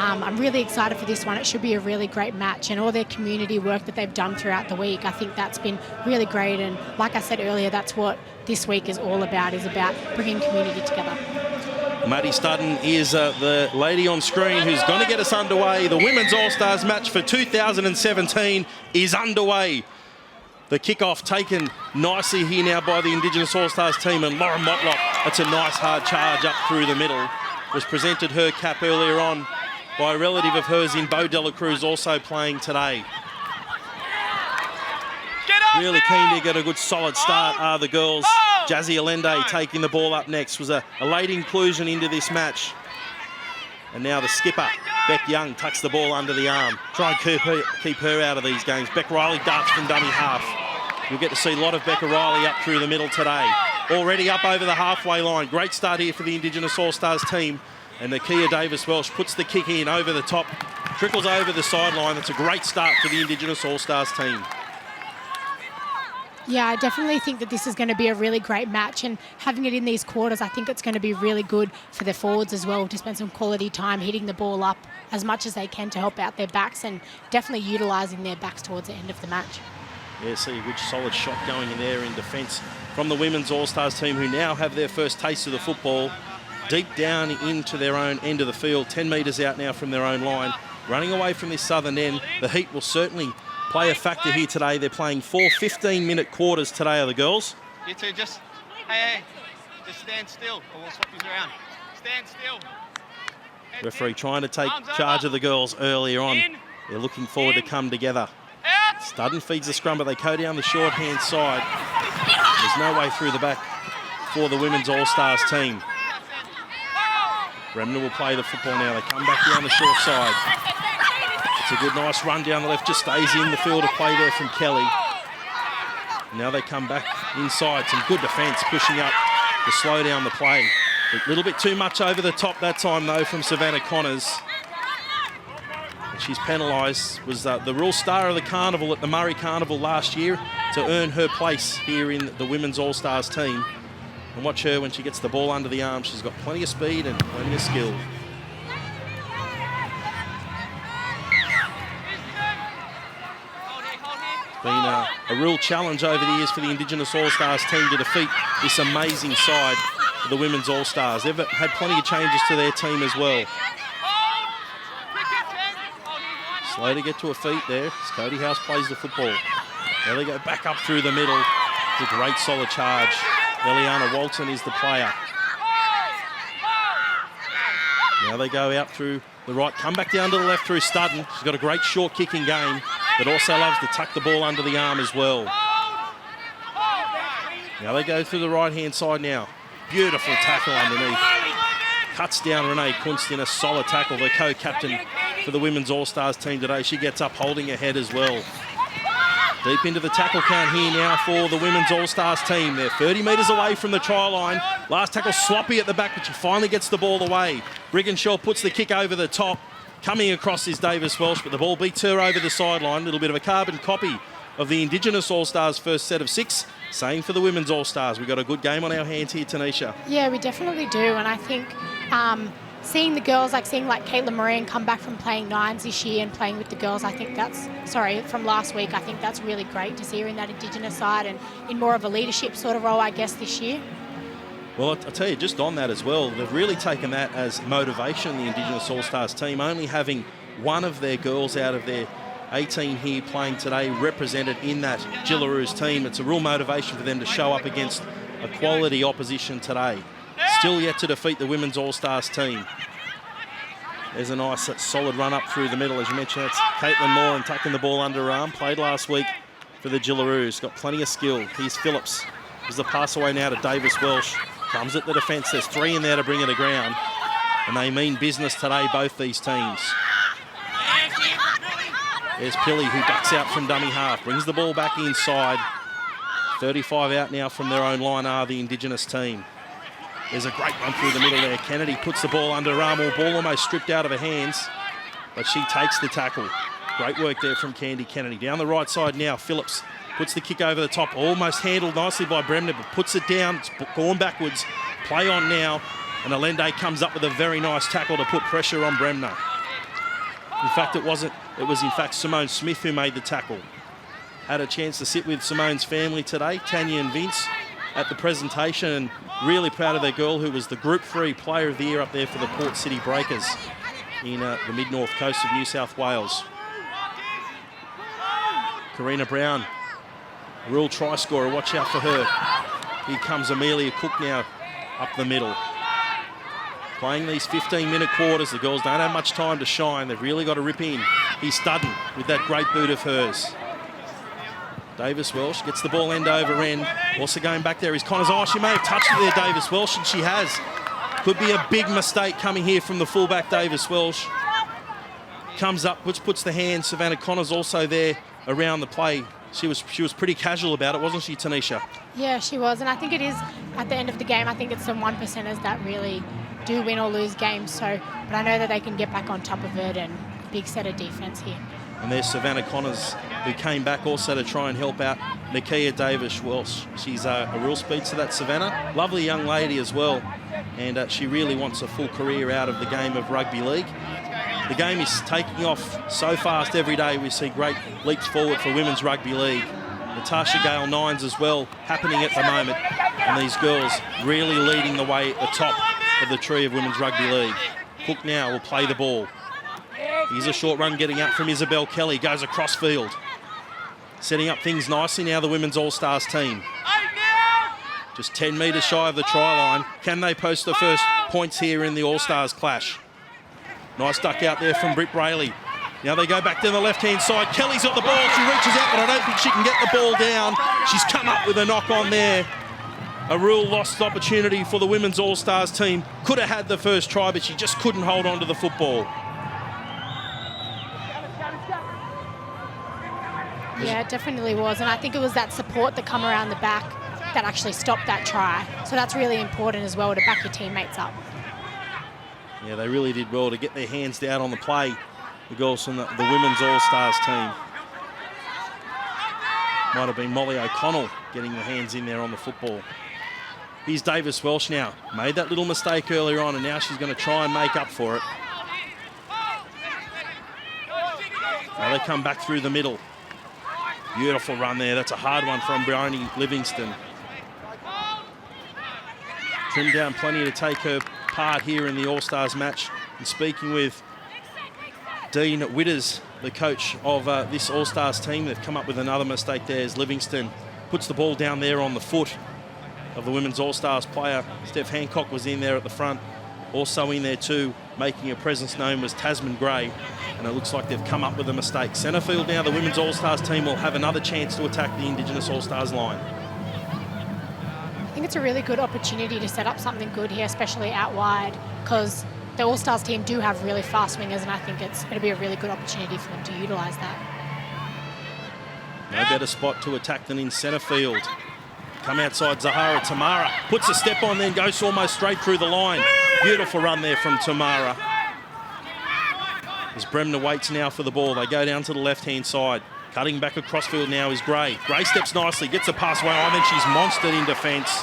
I'm really excited for this one. It should be a really great match, and all their community work that they've done throughout the week, I think that's been really great. And like I said earlier, that's what this week is all about, is about bringing community together. Maddie Studden is the lady on screen who's going to get us underway. The Women's All-Stars match for 2017 is underway. The kickoff taken nicely here now by the Indigenous All-Stars team, and Lauren Motlock, that's a nice hard charge up through the middle. Was presented her cap earlier on by a relative of hers in Bo Dela Cruz, also playing today. Really keen to get a good solid start are the girls. Jazzy Allende taking the ball up next. Was a late inclusion into this match. And now the skipper, Beck Young, tucks the ball under the arm. Try and keep her out of these games. Beck Riley darts from dummy half. You'll get to see a lot of Becca Riley up through the middle today. Already up over the halfway line. Great start here for the Indigenous All-Stars team. And Nakia Davis-Welsh puts the kick in over the top. Trickles over the sideline. That's a great start for the Indigenous All-Stars team. Yeah, I definitely think that this is going to be a really great match, and having it in these quarters, I think it's going to be really good for their forwards as well, to spend some quality time hitting the ball up as much as they can to help out their backs, and definitely utilising their backs towards the end of the match. Yeah, see a good solid shot going in there in defence from the Women's All-Stars team, who now have their first taste of the football. Deep down into their own end of the field, 10 metres out now from their own line. Running away from this southern end. The heat will certainly play a factor here today. They're playing 4 15-minute quarters today, are the girls. You two just, hey, just stand still, or we'll swap you around. Stand still. Referee trying to take charge of the girls earlier on. They're looking forward to come together. Studden feeds the scrum, but they go down the short-hand side. There's no way through the back for the Women's All-Stars team. Bremner will play the football now. They come back down the short side. It's a good, nice run down the left. Just stays in the field of play there from Kelly. Now they come back inside. Some good defence pushing up to slow down the play. A little bit too much over the top that time, though, from Savannah Connors. And she's penalised. Was the real star of the carnival at the Murray Carnival last year to earn her place here in the Women's All-Stars team. And watch her when she gets the ball under the arm. She's got plenty of speed and plenty of skill. Been a real challenge over the years for the Indigenous All-Stars team to defeat this amazing side of the Women's All-Stars. They've had plenty of changes to their team as well. Slow to get to her feet there as Cody House plays the football. Now they go back up through the middle. It's a great solid charge. Eliana Walton is the player. Now they go out through the right, come back down to the left through Studden. She's got a great short kicking game, but also loves to tuck the ball under the arm as well. Now they go through the right-hand side now. Beautiful tackle underneath. Cuts down Renee Kunst in a solid tackle, the co-captain for the Women's All-Stars team today. She gets up holding her head as well. Deep into the tackle count here now for the Women's All-Stars team. They're 30 metres away from the try line. Last tackle sloppy at the back, but she finally gets the ball away. Brigginshaw puts the kick over the top. Coming across is Davis-Welsh, but the ball beats her over the sideline. A little bit of a carbon copy of the Indigenous All-Stars first set of 6. Same for the Women's All-Stars. We've got a good game on our hands here, Tanisha. Yeah, we definitely do, and I think seeing the girls, seeing Caitlin Moran come back from playing nines this year and playing with the girls, I think that's, from last week, I think that's really great to see her in that Indigenous side and in more of a leadership sort of role, I guess, this year. Well, I'll tell you, just on that as well, they've really taken that as motivation, the Indigenous All-Stars team, only having one of their girls out of their 18 here playing today represented in that Gillaroos team. It's a real motivation for them to show up against a quality opposition today. Still yet to defeat the Women's All-Stars team. There's a nice solid run up through the middle. As you mentioned, it's Caitlin Moran tucking the ball under her arm. Played last week for the Gillaroos. Got plenty of skill. Here's Phillips. There's the pass away now to Davis-Welsh. Comes at the defence. There's 3 in there to bring her to ground. And they mean business today, both these teams. There's Pilley, who ducks out from dummy half. Brings the ball back inside. 35 out now from their own line are the Indigenous team. There's a great run through the middle there. Kennedy puts the ball under her arm. Ball almost stripped out of her hands, but she takes the tackle. Great work there from Candy Kennedy. Down the right side now, Phillips puts the kick over the top. Almost handled nicely by Bremner, but puts it down. It's gone backwards. Play on now, and Allende comes up with a very nice tackle to put pressure on Bremner. In fact, it wasn't. It was, in fact, Simone Smith who made the tackle. Had a chance to sit with Simone's family today, Tanya and Vince, at the presentation, and really proud of their girl who was the Group 3 Player of the Year up there for the Port City Breakers in the mid-north coast of New South Wales. Karina Brown, a real try scorer. Watch out for her. Here comes Amelia Cook now up the middle. Playing these 15-minute quarters, the girls don't have much time to shine. They've really got to rip in. He's Studden with that great boot of hers. Davis Welsh gets the ball end over end. Also going back there is Connors. Oh, she may have touched it there, Davis Welsh, and she has. Could be a big mistake coming here from the fullback, Davis Welsh. Comes up, which puts the hand. Savannah Connors also there around the play. She was pretty casual about it, wasn't she, Tanisha? Yeah, she was. And I think it is, at the end of the game, I think it's the 1%ers that really do win or lose games. So, but I know that they can get back on top of it, and big set of defence here. And there's Savannah Connors, who came back also to try and help out Nakia Davis Welsh. She's a real speedster, that Savannah. Lovely young lady as well. And she really wants a full career out of the game of rugby league. The game is taking off so fast every day. We see great leaps forward for women's rugby league. Natasha Gale Nines as well happening at the moment. And these girls really leading the way at the top of the tree of women's rugby league. Cook now will play the ball. Here's a short run getting out from Isabel Kelly. Goes across field. Setting up things nicely now, the Women's All Stars team. Just 10 metres shy of the try line. Can they post the first points here in the All Stars clash? Nice duck out there from Britt Brayley. Now they go back down the left-hand side. Kelly's got the ball. She reaches out, but I don't think she can get the ball down. She's come up with a knock on there. A real lost opportunity for the Women's All Stars team. Could have had the first try, but she just couldn't hold on to the football. Yeah, it definitely was. And I think it was that support that come around the back that actually stopped that try. So that's really important as well, to back your teammates up. Yeah, they really did well to get their hands down on the play, the girls from the Women's All Stars team. Might have been Molly O'Connell getting the hands in there on the football. Here's Davis Welsh now. Made that little mistake earlier on, and now she's going to try and make up for it. Now they come back through the middle. Beautiful run there. That's a hard one from Bryony Livingston. Trimmed down plenty to take her part here in the All-Stars match. And speaking with Dean Witters, the coach of this All-Stars team, they've come up with another mistake there as Livingston puts the ball down there on the foot of the Women's All-Stars player. Steph Hancock was in there at the front. Also in there too, making a presence known, was Tasman Gray. And it looks like they've come up with a mistake. Centrefield now, the Women's All-Stars team will have another chance to attack the Indigenous All-Stars line. I think it's a really good opportunity to set up something good here, especially out wide, because the All-Stars team do have really fast wingers, and I think it's going to be a really good opportunity for them to utilise that. No better spot to attack than in centre field. Come outside Zahara. Tamara puts a step on, then goes almost straight through the line. Beautiful run there from Tamara. As Bremner waits now for the ball, they go down to the left-hand side. Cutting back across field now is Gray. Gray steps nicely, gets a pass away. I think she's monstered in defence.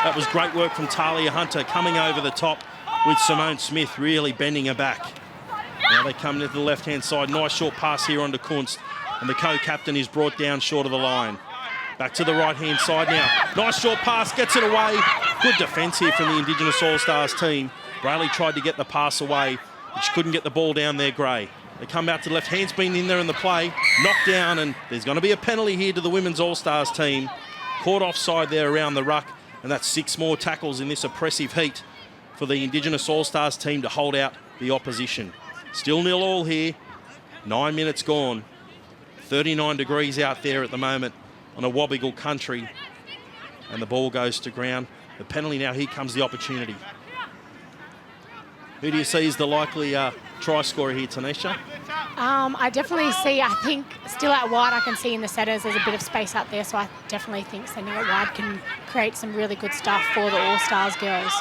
That was great work from Talia Hunter coming over the top with Simone Smith really bending her back. Now they come to the left-hand side. Nice short pass here onto Kunst. And the co-captain is brought down short of the line. Back to the right-hand side now. Nice short pass, gets it away. Good defence here from the Indigenous All-Stars team. Brayley tried to get the pass away, but she couldn't get the ball down there, Gray. They come out to the left. Hand's been in there in the play. Knocked down, and there's going to be a penalty here to the Women's All-Stars team. Caught offside there around the ruck, and that's 6 more tackles in this oppressive heat for the Indigenous All-Stars team to hold out the opposition. Still 0-0 here. 9 minutes gone. 39 degrees out there at the moment on a Wobbegal country. And the ball goes to ground. The penalty now, here comes the opportunity. Who do you see as the likely try scorer here, Tanisha? I definitely see, I think, still out wide, I can see in the setters there's a bit of space out there, so I definitely think sending it wide can create some really good stuff for the All-Stars girls.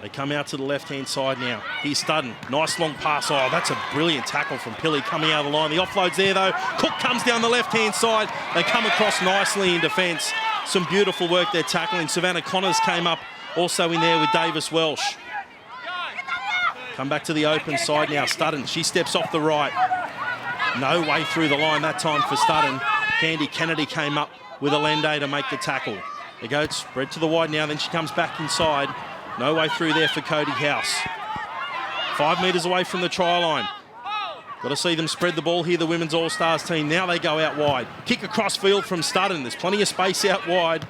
They come out to the left-hand side now. Here's Studden. Nice long pass. Oh, that's a brilliant tackle from Pilley coming out of the line. The offload's there, though. Cook comes down the left-hand side. They come across nicely in defence. Some beautiful work there tackling. Savannah Connors came up also in there with Davis Welsh. Come back to the open side now. Studden, she steps off the right. No way through the line that time for Studden. Candy Kennedy came up with Allende to make the tackle. They go spread to the wide now, then she comes back inside. No way through there for Cody House. 5 metres away from the try line. Got to see them spread the ball here, the Women's All Stars team. Now they go out wide. Kick across field from Studden. There's plenty of space out wide.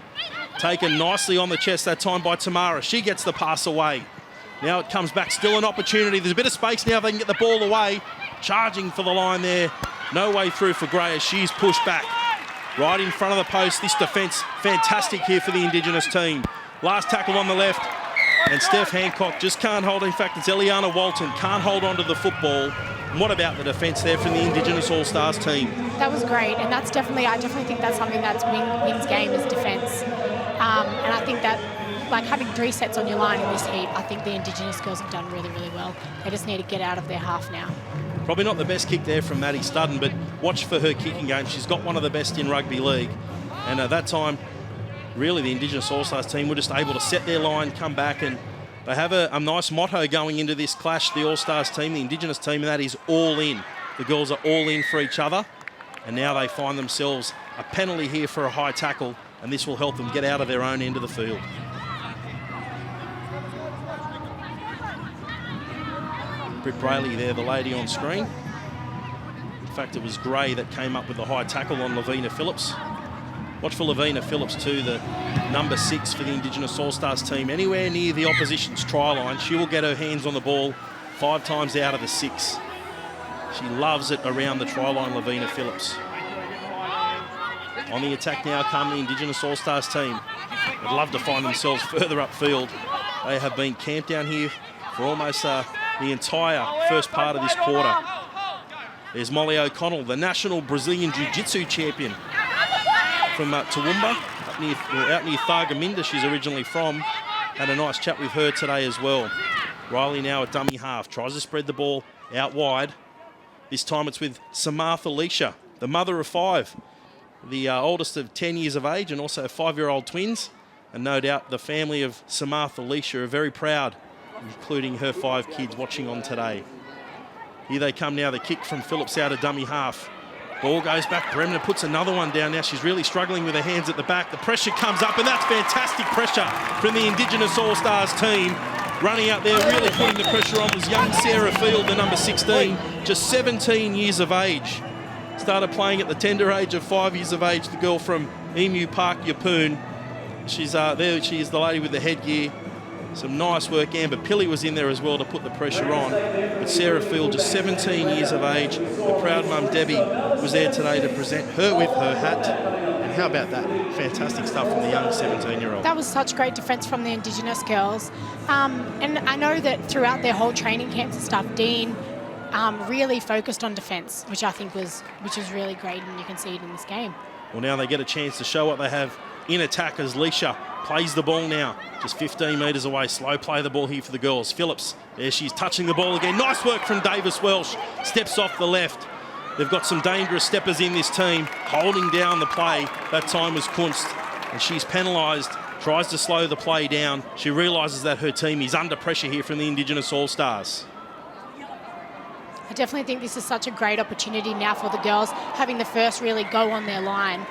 Taken nicely on the chest that time by Tamara. She gets the pass away. Now it comes back, still an opportunity. There's a bit of space now, they can get the ball away. Charging for the line there. No way through for Gray as she's pushed back. Right in front of the post. This defence, fantastic here for the Indigenous team. Last tackle on the left. And Steph Hancock just can't hold. In fact, it's Eliana Walton, can't hold on to the football. And what about the defence there from the Indigenous All Stars team? That was great, and that's definitely, I definitely think that's something that's Wings game is defence. And I think that, like, having 3 sets on your line in this heat, I think the Indigenous girls have done really, really well. They just need to get out of their half now. Probably not the best kick there from Maddie Studden, but watch for her kicking game. She's got one of the best in rugby league. And at that time, really the Indigenous All Stars team were just able to set their line, come back, and they have a nice motto going into this clash, the All Stars team, the Indigenous team, and that is all in. The girls are all in for each other, and now they find themselves a penalty here for a high tackle, and this will help them get out of their own end of the field. Britt Brayley there, the lady on screen. In fact, it was Gray that came up with the high tackle on Lavina Phillips. Watch for Lavina Phillips too, the number 6 for the Indigenous All Stars team. Anywhere near the opposition's try line, she will get her hands on the ball 5 times out of the 6. She loves it around the try line, Lavina Phillips. On the attack now come the Indigenous All Stars team. They'd love to find themselves further upfield. They have been camped down here for almost the entire first part of this quarter. There's Molly O'Connell, the national Brazilian Jiu-Jitsu champion from Toowoomba, out near Thargomindah she's originally from. Had a nice chat with her today as well. Riley now at dummy half, tries to spread the ball out wide. This time it's with Samartha Leisha, the mother of 5, the oldest of 10 years of age, and also 5-year-old twins. And no doubt the family of Samartha Leisha are very proud, including her 5 kids watching on today. Here they come now, the kick from Phillips out of dummy half. Ball goes back, Bremner puts another one down now. She's really struggling with her hands at the back. The pressure comes up, and that's fantastic pressure from the Indigenous All Stars team. Running out there, really putting the pressure on was young Sarah Field, the number 16, just 17 years of age. Started playing at the tender age of 5 years of age, the girl from Emu Park, Yeppoon. She's there, she is the lady with the headgear. Some nice work. Amber Pilley was in there as well to put the pressure on. But Sarah Field, just 17 years of age. The proud mum, Debbie, was there today to present her with her hat. And how about that? Fantastic stuff from the young 17-year-old. That was such great defence from the Indigenous girls. And I know that throughout their whole training camps and stuff, Dean really focused on defence, which I think was really great, and you can see it in this game. Well, now they get a chance to show what they have in attack as Leisha plays the ball now, just 15 metres away. Slow play the ball here for the girls. Phillips, there she's touching the ball again. Nice work from Davis Welsh. Steps off the left. They've got some dangerous steppers in this team, holding down the play. That time was Kunst, and she's penalised. Tries to slow the play down. She realises that her team is under pressure here from the Indigenous All Stars. I definitely think this is such a great opportunity now for the girls, having the first really go on their line.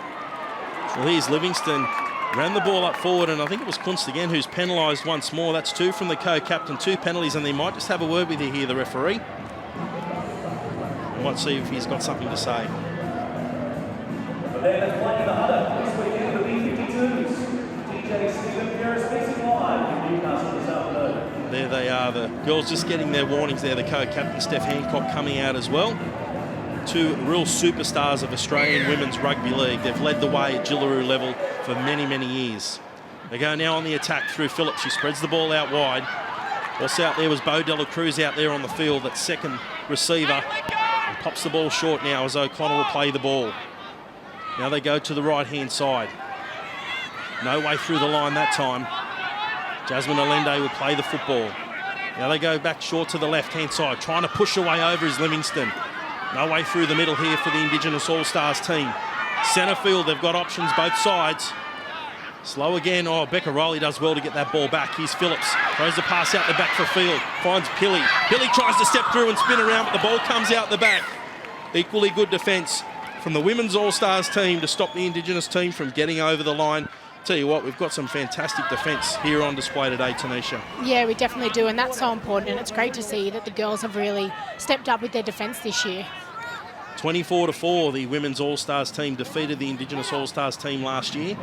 Well, here's Livingston. Ran the ball up forward, and I think it was Kunst again who's penalised once more. That's 2 from the co-captain, 2 penalties, and they might just have a word with you here, the referee. I might see if he's got something to say. There they are, the girls just getting their warnings there. The co-captain, Steph Hancock, coming out as well. 2 real superstars of Australian Women's Rugby League. They've led the way at Jillaroo level for many, many years. They go now on the attack through Phillips. She spreads the ball out wide. Also out there was Bo Dela Cruz out there on the field, that second receiver. And pops the ball short now as O'Connell will play the ball. Now they go to the right-hand side. No way through the line that time. Jasmine Allende will play the football. Now they go back short to the left-hand side. Trying to push away over is Livingston. No way through the middle here for the Indigenous All Stars team. Centre field, they've got options both sides. Slow again. Oh, Becca Rowley does well to get that ball back. Here's Phillips. Throws the pass out the back for field. Finds Pilly. Pilly tries to step through and spin around, but the ball comes out the back. Equally good defence from the Women's All Stars team to stop the Indigenous team from getting over the line. Tell you what, we've got some fantastic defence here on display today, Tanisha. Yeah, we definitely do, and that's so important, and it's great to see that the girls have really stepped up with their defence this year. 24-4, the Women's All Stars team defeated the Indigenous All Stars team last year.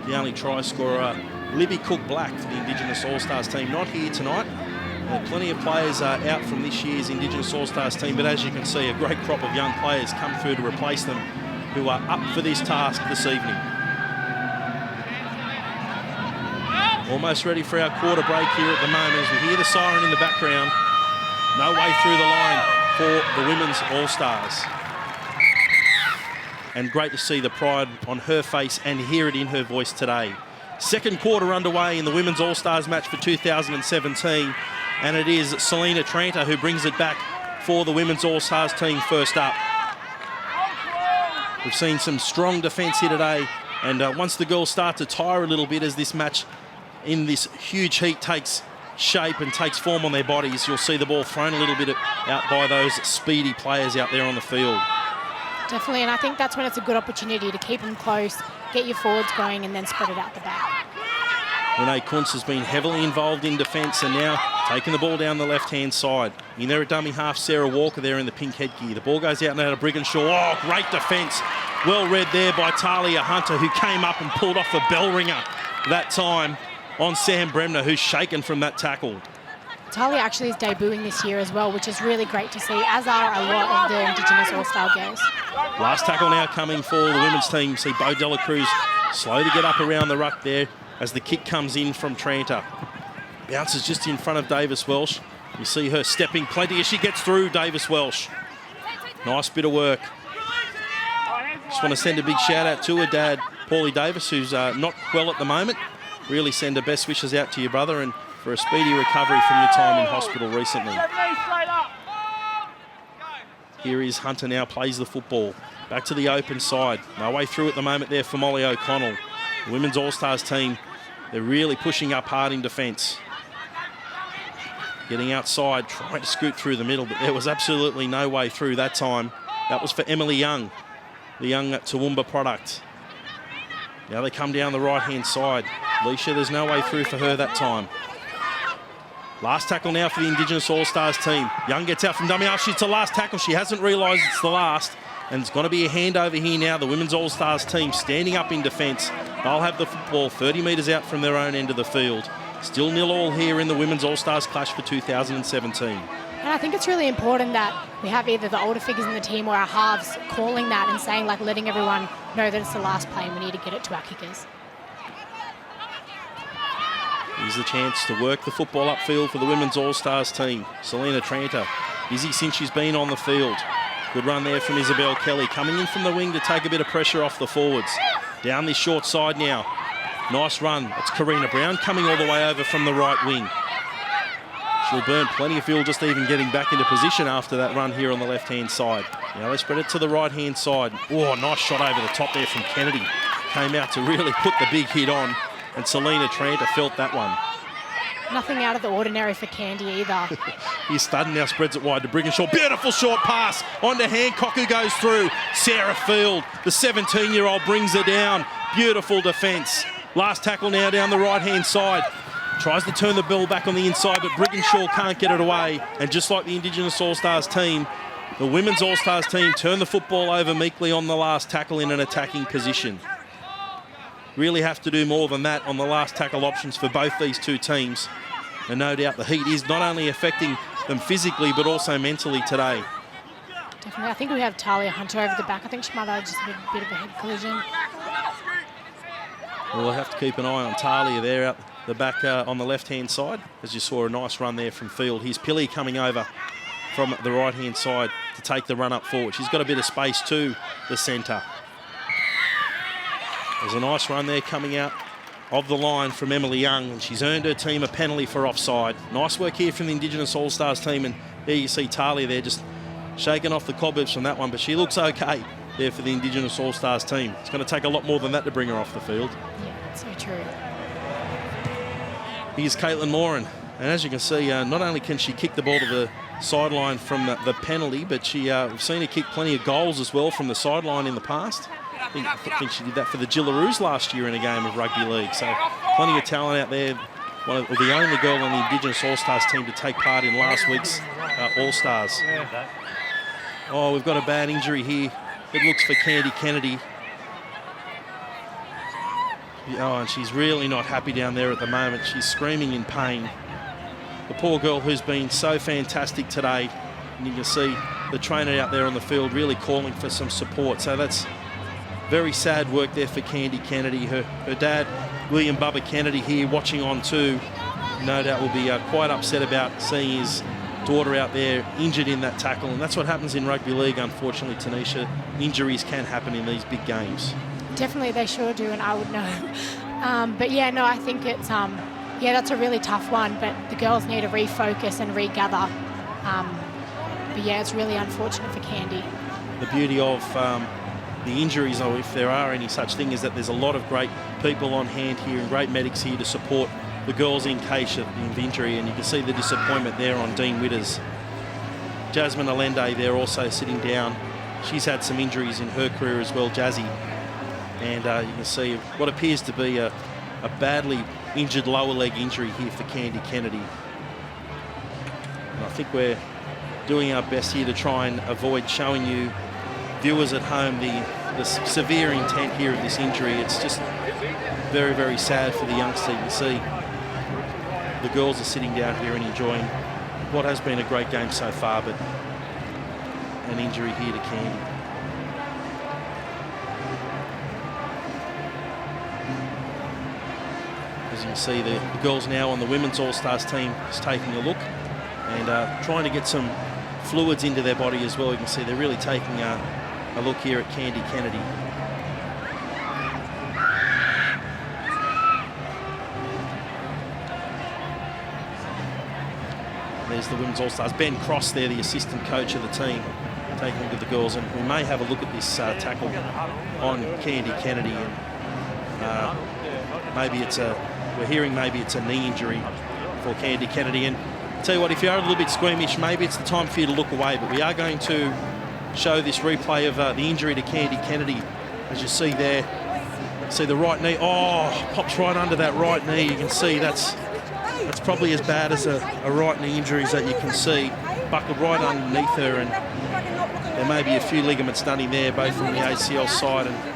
The only try scorer, Libby Cook-Black for the Indigenous All Stars team, not here tonight. Plenty of players are out from this year's Indigenous All Stars team, but as you can see, a great crop of young players come through to replace them who are up for this task this evening. Almost ready for our quarter break here at the moment as we hear the siren in the background. No way through the line for the Women's All Stars. And great to see the pride on her face and hear it in her voice today. Second quarter underway in the Women's All Stars match for 2017. And it is Selena Tranter who brings it back for the Women's All Stars team first up. We've seen some strong defence here today. And once the girls start to tire a little bit as this match in this huge heat takes shape and takes form on their bodies, you'll see the ball thrown a little bit out by those speedy players out there on the field. Definitely, and I think that's when it's a good opportunity to keep them close, get your forwards going, and then spread it out the back. Renee Kuntz has been heavily involved in defence and now taking the ball down the left-hand side. In there at dummy half, Sarah Walker there in the pink headgear. The ball goes out now to Brigginshaw. Oh, great defence. Well read there by Talia Hunter, who came up and pulled off a bell ringer that time on Sam Bremner, who's shaken from that tackle. Talia actually is debuting this year as well, which is really great to see, as are a lot of the Indigenous All-Star girls. Last tackle now coming for the women's team. See Bo Dela Cruz slow to get up around the ruck there as the kick comes in from Tranter. Bounces just in front of Davis Welsh. You see her stepping plenty as she gets through Davis Welsh. Nice bit of work. Just want to send a big shout out to her dad, Paulie Davis, who's not well at the moment. Really send her best wishes out to your brother and for a speedy recovery from your time in hospital recently. Here is Hunter now, plays the football. Back to the open side. No way through at the moment there for Molly O'Connell. The Women's All-Stars team, they're really pushing up hard in defence. Getting outside, trying to scoot through the middle, but there was absolutely no way through that time. That was for Emily Young, the young Toowoomba product. Now they come down the right-hand side. Leisha, there's no way through for her that time. Last tackle now for the Indigenous All-Stars team. Young gets out from dummy half. It's the last tackle. She hasn't realised it's the last. And it's going to be a handover here now. The Women's All-Stars team standing up in defence. They'll have the football 30 metres out from their own end of the field. Still 0-0 here in the Women's All-Stars clash for 2017. And I think it's really important that we have either the older figures in the team or our halves calling that and saying, like, letting everyone know that it's the last play and we need to get it to our kickers. Here's the chance to work the football upfield for the Women's All-Stars team. Selena Tranter, busy since she's been on the field. Good run there from Isabel Kelly, coming in from the wing to take a bit of pressure off the forwards. Down this short side now. Nice run. It's Karina Brown coming all the way over from the right wing. She'll burn plenty of fuel just even getting back into position after that run here on the left-hand side. Now they spread it to the right-hand side. Oh, nice shot over the top there from Kennedy. Came out to really put the big hit on. And Selena Tranter felt that one. Nothing out of the ordinary for Candy either. Here's Studden now spreads it wide to Brigginshaw. Beautiful short pass onto Hancock, who goes through. Sarah Field, the 17-year-old, brings her down. Beautiful defence. Last tackle now down the right-hand side. Tries to turn the ball back on the inside, but Brigginshaw can't get it away. And just like the Indigenous All-Stars team, the Women's All-Stars team turn the football over meekly on the last tackle in an attacking position. Really have to do more than that on the last tackle options for both these two teams. And no doubt the heat is not only affecting them physically, but also mentally today. Definitely. I think we have Talia Hunter over the back. I think she might have just a bit of a head collision. We'll have to keep an eye on Talia there out the back on the left-hand side, as you saw a nice run there from field. Here's Pilly coming over from the right-hand side to take the run up forward. She's got a bit of space to the centre. There's a nice run there coming out of the line from Emily Young, and she's earned her team a penalty for offside. Nice work here from the Indigenous All-Stars team, and there you see Talia there just shaking off the cobwebs from that one, but she looks okay there for the Indigenous All-Stars team. It's going to take a lot more than that to bring her off the field. Yeah. So true. Here's Caitlin Moran. And as you can see, not only can she kick the ball to the sideline from the penalty, but we've seen her kick plenty of goals as well from the sideline in the past. I think she did that for the Gillaroos last year in a game of rugby league. So plenty of talent out there. The only girl on the Indigenous All Stars team to take part in last week's All Stars. Oh, we've got a bad injury here. It looks for Candy Kennedy. Oh, and she's really not happy down there at the moment. She's screaming in pain. The poor girl who's been so fantastic today. And you can see the trainer out there on the field really calling for some support. So that's very sad work there for Candy Kennedy. Her dad, William Bubba Kennedy, here watching on too. No doubt will be quite upset about seeing his daughter out there injured in that tackle. And that's what happens in rugby league, unfortunately, Tanisha. Injuries can happen in these big games. Definitely, they sure do, and I would know. But yeah, no, I think it's that's a really tough one. But the girls need to refocus and regather. But yeah, it's really unfortunate for Candy. The beauty of the injuries, or if there are any such thing, is that there's a lot of great people on hand here and great medics here to support the girls in case of the injury. And you can see the disappointment there on Dean Witters. Jasmine Allende there also sitting down. She's had some injuries in her career as well, Jazzy. And you can see what appears to be a badly injured lower leg injury here for Candy Kennedy. And I think we're doing our best here to try and avoid showing you, viewers at home, the severe intent here of this injury. It's just very, very sad for the youngster. You can see the girls are sitting down here and enjoying what has been a great game so far, but an injury here to Candy. As you can see, the girls now on the Women's All-Stars team is taking a look and trying to get some fluids into their body as well. You can see they're really taking a look here at Candy Kennedy. There's the Women's All-Stars. Ben Cross there, the assistant coach of the team, taking a look at the girls. And we may have a look at this tackle on Candy Kennedy. And maybe it's we're hearing maybe it's a knee injury for Candy Kennedy. And I'll tell you what, if you are a little bit squeamish, maybe it's the time for you to look away. But we are going to show this replay of the injury to Candy Kennedy. As you see there, see the right knee. Oh, pops right under that right knee. You can see that's probably as bad as a right knee injury as that you can see. Buckled right underneath her, and there may be a few ligaments done in there, both from the ACL side and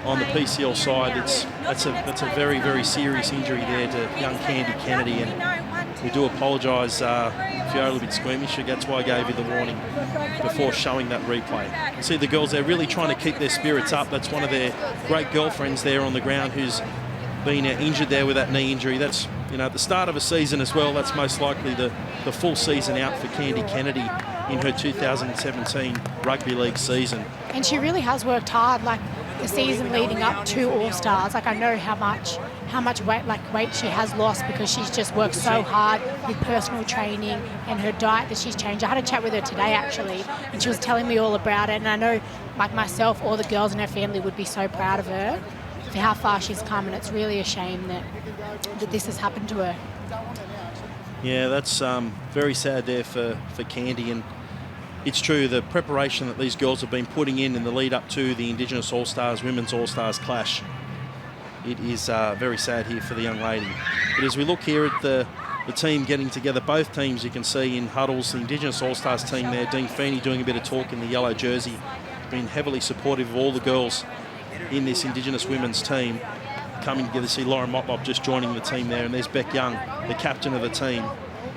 on the PCL side. That's a very, very serious injury there to young Candy Kennedy, and we do apologise if you're a little bit squeamish. That's why I gave you the warning before showing that replay. You see the girls, they're really trying to keep their spirits up. That's one of their great girlfriends there on the ground who's been injured there with that knee injury. That's, at the start of a season as well. That's most likely the full season out for Candy Kennedy in her 2017 Rugby League season. And she really has worked hard, like the season leading up to All Stars. Like I know how much weight she has lost because she's just worked so hard with personal training and her diet that she's changed. I had a chat with her today actually, and she was telling me all about it. And I know, like myself, all the girls in her family would be so proud of her for how far she's come, and it's really a shame that this has happened to her. Yeah, that's very sad there for Candy, and it's true, the preparation that these girls have been putting in the lead up to the Indigenous All Stars, Women's All Stars clash, it is very sad here for the young lady. But as we look here at the team getting together, both teams you can see in huddles, the Indigenous All Stars team there, Dean Feeney doing a bit of talk in the yellow jersey, been heavily supportive of all the girls in this Indigenous women's team coming together. See Lauren Motlop just joining the team there, and there's Beck Young, the captain of the team,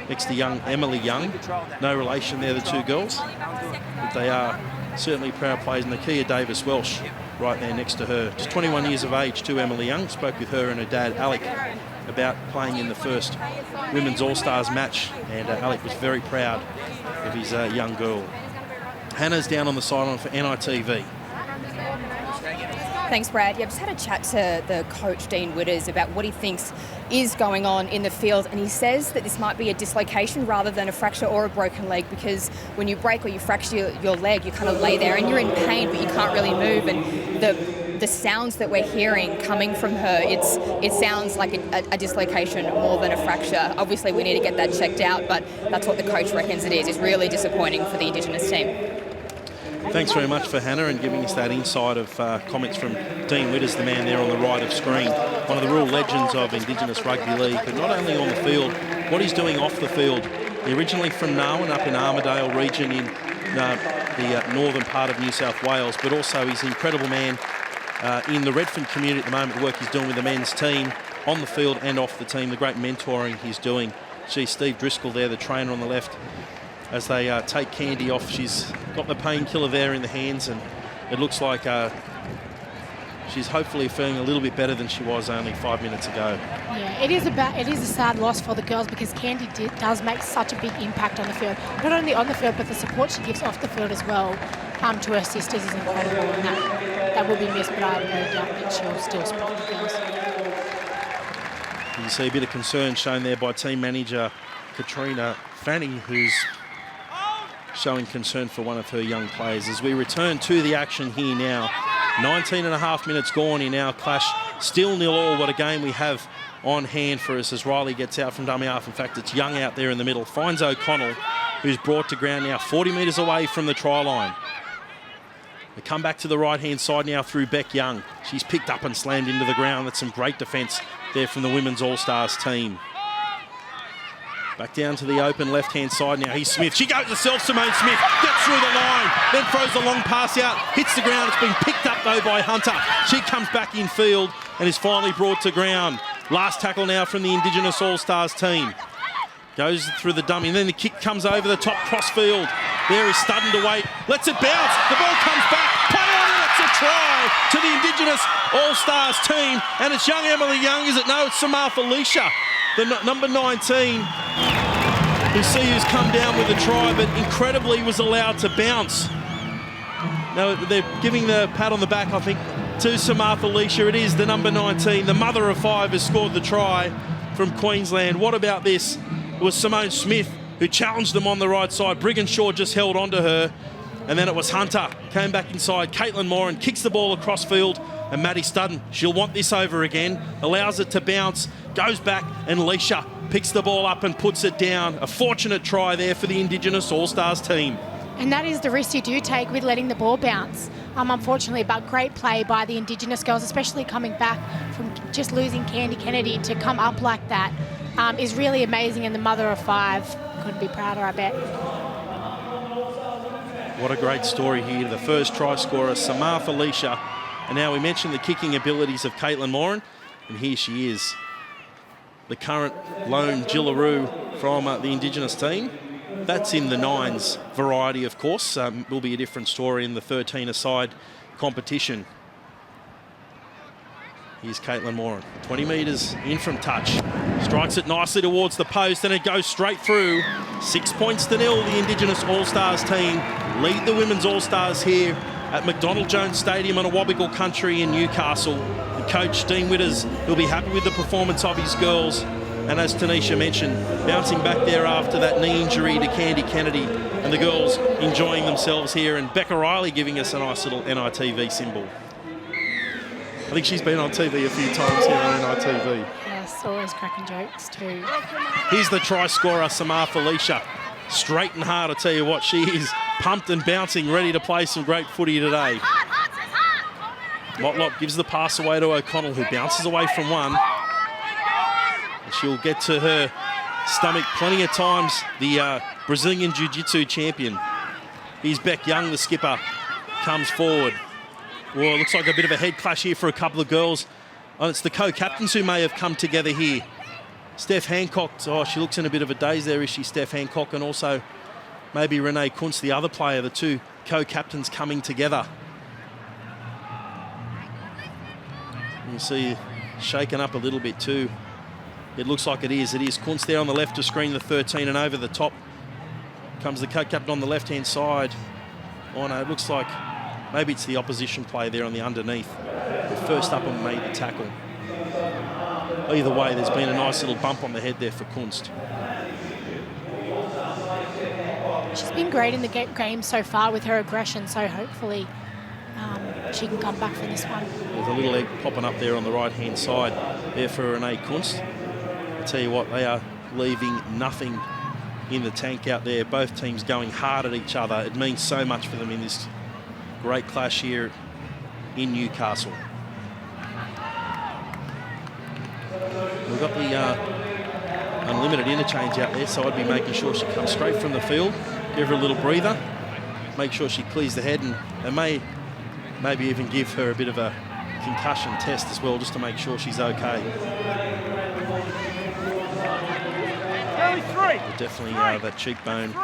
next to young Emily Young. No relation there, the two girls, but they are certainly proud players. And Nakia Davis Welsh right there next to her, just 21 years of age too, Emily Young. Spoke with her and her dad Alec about playing in the first Women's All-Stars match, and Alec was very proud of his young girl. Hannah's down on the sideline for NITV. Thanks, Brad. Yeah, I've just had a chat to the coach, Dean Witters, about what he thinks is going on in the field, and he says that this might be a dislocation rather than a fracture or a broken leg, because when you break or you fracture your leg, you kind of lay there and you're in pain, but you can't really move, and the sounds that we're hearing coming from her, it sounds like a dislocation more than a fracture. Obviously, we need to get that checked out, but that's what the coach reckons it is. It's really disappointing for the Indigenous team. Thanks very much for Hannah and giving us that insight of comments from Dean Witters, the man there on the right of screen. One of the real legends of Indigenous Rugby League, but not only on the field, what he's doing off the field. Originally from Narwin, up in Armidale region in the northern part of New South Wales, but also he's an incredible man in the Redfern community at the moment, the work he's doing with the men's team, on the field and off the team, the great mentoring he's doing. See Steve Driscoll there, the trainer on the left, as they take Candy off. She's got the painkiller there in the hands, and it looks like she's hopefully feeling a little bit better than she was only 5 minutes ago. Yeah, it is a sad loss for the girls, because Candy does make such a big impact on the field. Not only on the field, but the support she gives off the field as well to her sisters is incredible, and that will be missed, but I have no doubt that she'll still support the girls. You see a bit of concern shown there by team manager Katrina Fanning, who's showing concern for one of her young players. As we return to the action here now, 19.5 minutes gone in our clash. Still 0-0. What a game we have on hand for us as Riley gets out from dummy half. In fact, it's Young out there in the middle. Finds O'Connell, who's brought to ground now 40 metres away from the try line. We come back to the right-hand side now through Beck Young. She's picked up and slammed into the ground. That's some great defence there from the Women's All Stars team. Back down to the open left-hand side now. Here's Smith. She goes herself, Simone Smith. Gets through the line. Then throws the long pass out. Hits the ground. It's been picked up, though, by Hunter. She comes back in field and is finally brought to ground. Last tackle now from the Indigenous All Stars team. Goes through the dummy. And then the kick comes over the top cross-field. There is Studden to wait. Lets it bounce. The ball comes back. Play on. It's a try to the Indigenous All Stars team. And it's young Emily Young, is it? No, it's Samar Felicia, the number 19. You see who's come down with a try, but incredibly was allowed to bounce. Now they're giving the pat on the back, I think, to Samar Felicia. It is the number 19, the mother of 5, has scored the try from Queensland. What about this? It was Simone Smith who challenged them on the right side. Brigginshaw just held on to her. And then it was Hunter, came back inside. Caitlin Moran kicks the ball across field. And Maddie Studden, she'll want this over again. Allows it to bounce, goes back, and Leisha picks the ball up and puts it down. A fortunate try there for the Indigenous All Stars team. And that is the risk you do take with letting the ball bounce. Unfortunately, but great play by the Indigenous girls, especially coming back from just losing Candy Kennedy to come up like that is really amazing. And the mother of 5 couldn't be prouder, I bet. What a great story here. The first try scorer, Samar Felicia. And now we mentioned the kicking abilities of Caitlin Moran. And here she is, the current lone Jillaroo from the Indigenous team. That's in the 9s variety, of course. Will be a different story in the 13-a-side competition. Here's Caitlin Moran, 20 metres in from touch. Strikes it nicely towards the post, and it goes straight through. 6 points to 0. The Indigenous All-Stars team lead the Women's All-Stars here at McDonald Jones Stadium on Awabakal country in Newcastle. And coach Dean Witters will be happy with the performance of his girls. And as Tanisha mentioned, bouncing back there after that knee injury to Candy Kennedy, and the girls enjoying themselves here, and Becca Riley giving us a nice little NITV symbol. I think she's been on TV a few times here on NITV. Yes, always cracking jokes too. Here's the try scorer, Samar Felicia. Straight and hard, I tell you what, she is pumped and bouncing, ready to play some great footy today. Motlop gives the pass away to O'Connell, who bounces away from one. And she'll get to her stomach plenty of times, the Brazilian Jiu-Jitsu champion. Here's Beck Young, the skipper, comes forward. Well, it looks like a bit of a head clash here for a couple of girls. And it's the co-captains who may have come together here. Steph Hancock, oh, she looks in a bit of a daze there, is she, Steph Hancock? And also maybe Renee Kuntz, the other player, the two co-captains coming together. You see shaken up a little bit too. It looks like it is. It is Kuntz there on the left to screen the 13, and over the top comes the co-captain on the left-hand side. Oh no, it looks like maybe it's the opposition player there on the underneath. The first up and made the tackle. Either way, there's been a nice little bump on the head there for Kunst. She's been great in the game so far with her aggression, so hopefully she can come back for this one. There's a little egg popping up there on the right-hand side there for Renee Kunst. I tell you what, they are leaving nothing in the tank out there. Both teams going hard at each other. It means so much for them in this great clash here in Newcastle. We've got the unlimited interchange out there, so I'd be making sure she comes straight from the field, give her a little breather, make sure she clears the head, and maybe even give her a bit of a concussion test as well, just to make sure she's okay. Definitely that cheekbone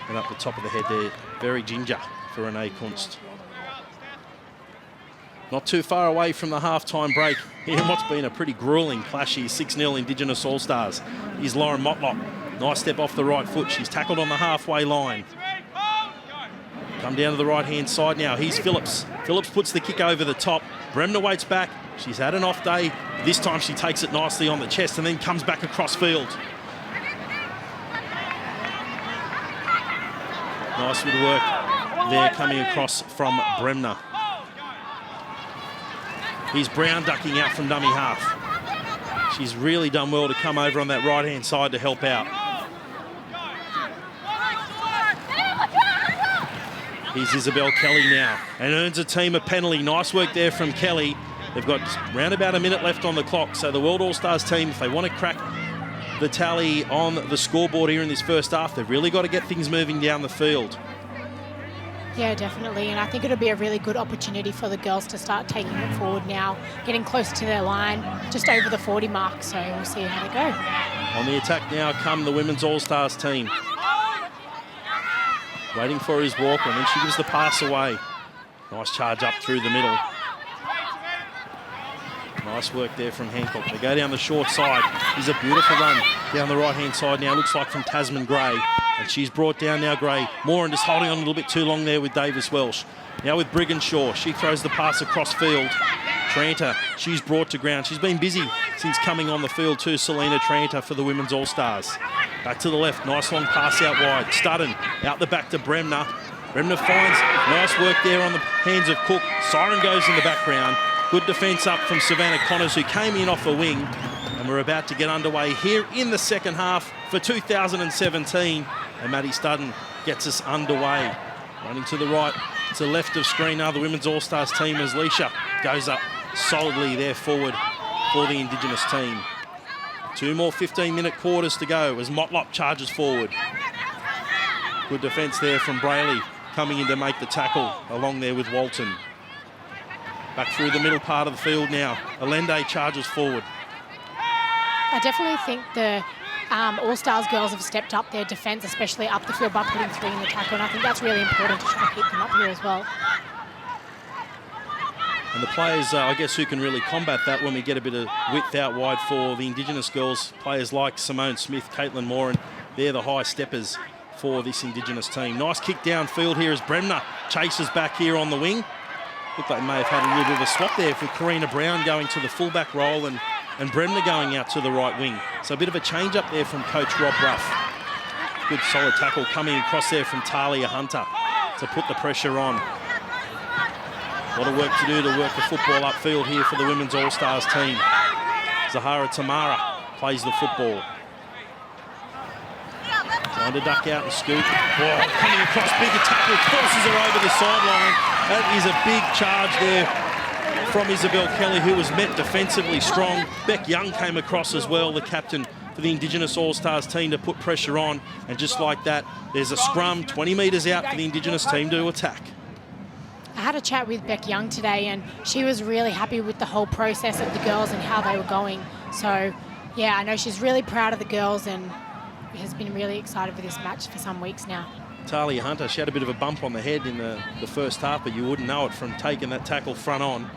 and up the top of the head there, very ginger for Renee Kunst. Not too far away from the halftime break here in what's been a pretty grueling clash here. 6-0 Indigenous All Stars. Here's Lauren Motlop. Nice step off the right foot. She's tackled on the halfway line. Come down to the right-hand side now. Here's Phillips. Phillips puts the kick over the top. Bremner waits back. She's had an off day. This time she takes it nicely on the chest and then comes back across field. Nice little work there coming across from Bremner. Here's Brown ducking out from dummy half. She's really done well to come over on that right-hand side to help out. Here's Isabel Kelly now and earns a team a penalty. Nice work there from Kelly. They've got round about a minute left on the clock, so the World All Stars team, if they want to crack the tally on the scoreboard here in this first half, they've really got to get things moving down the field. Yeah, definitely, and I think it'll be a really good opportunity for the girls to start taking it forward now, getting close to their line, just over the 40 mark, so we'll see how they go. On the attack now come the Women's All Stars team. Waiting for his walk, and then she gives the pass away. Nice charge up through the middle. Nice work there from Hancock. They go down the short side. Here's a beautiful run down the right-hand side now. Looks like from Tasman Gray. And she's brought down now Gray. Moran just holding on a little bit too long there with Davis Welsh. Now with Brigginshaw. She throws the pass across field. Tranter, she's brought to ground. She's been busy since coming on the field too, Selena Tranter for the Women's All Stars. Back to the left. Nice long pass out wide. Studden out the back to Bremner. Bremner finds nice work there on the hands of Cook. Siren goes in the background. Good defence up from Savannah Connors, who came in off a wing. And we're about to get underway here in the second half for 2017. And Maddie Studden gets us underway. Running to the right, to the left of screen now, the Women's All Stars team as Leisha goes up solidly there forward for the Indigenous team. 2 more 15-minute quarters to go as Motlop charges forward. Good defence there from Brayley, coming in to make the tackle along there with Walton. Back through the middle part of the field now. Allende charges forward. I definitely think the All-Stars girls have stepped up their defence, especially up the field by putting 3 in the tackle, and I think that's really important to try to keep them up here as well. And the players, I guess, who can really combat that when we get a bit of width out wide for the Indigenous girls, players like Simone Smith, Caitlin Moran, they're the high steppers for this Indigenous team. Nice kick downfield here as Bremner chases back here on the wing. Looked like they may have had a little bit of a swap there for Karina Brown going to the fullback role and Bremner going out to the right wing. So a bit of a change up there from coach Rob Ruff. Good solid tackle coming across there from Talia Hunter to put the pressure on. A lot of work to do to work the football upfield here for the Women's All Stars team. Zahara Tamara plays the football. Trying to duck out and scoop. Oh, coming across, bigger tackle, forces her over the sideline. That is a big charge there from Isabel Kelly, who was met defensively strong. Beck Young came across as well, the captain for the Indigenous All Stars team, to put pressure on. And just like that, there's a scrum 20 metres out for the Indigenous team to attack. I had a chat with Beck Young today, and she was really happy with the whole process of the girls and how they were going. So, yeah, I know she's really proud of the girls and has been really excited for this match for some weeks now. Talia Hunter, she had a bit of a bump on the head in the first half, but you wouldn't know it from taking that tackle front on.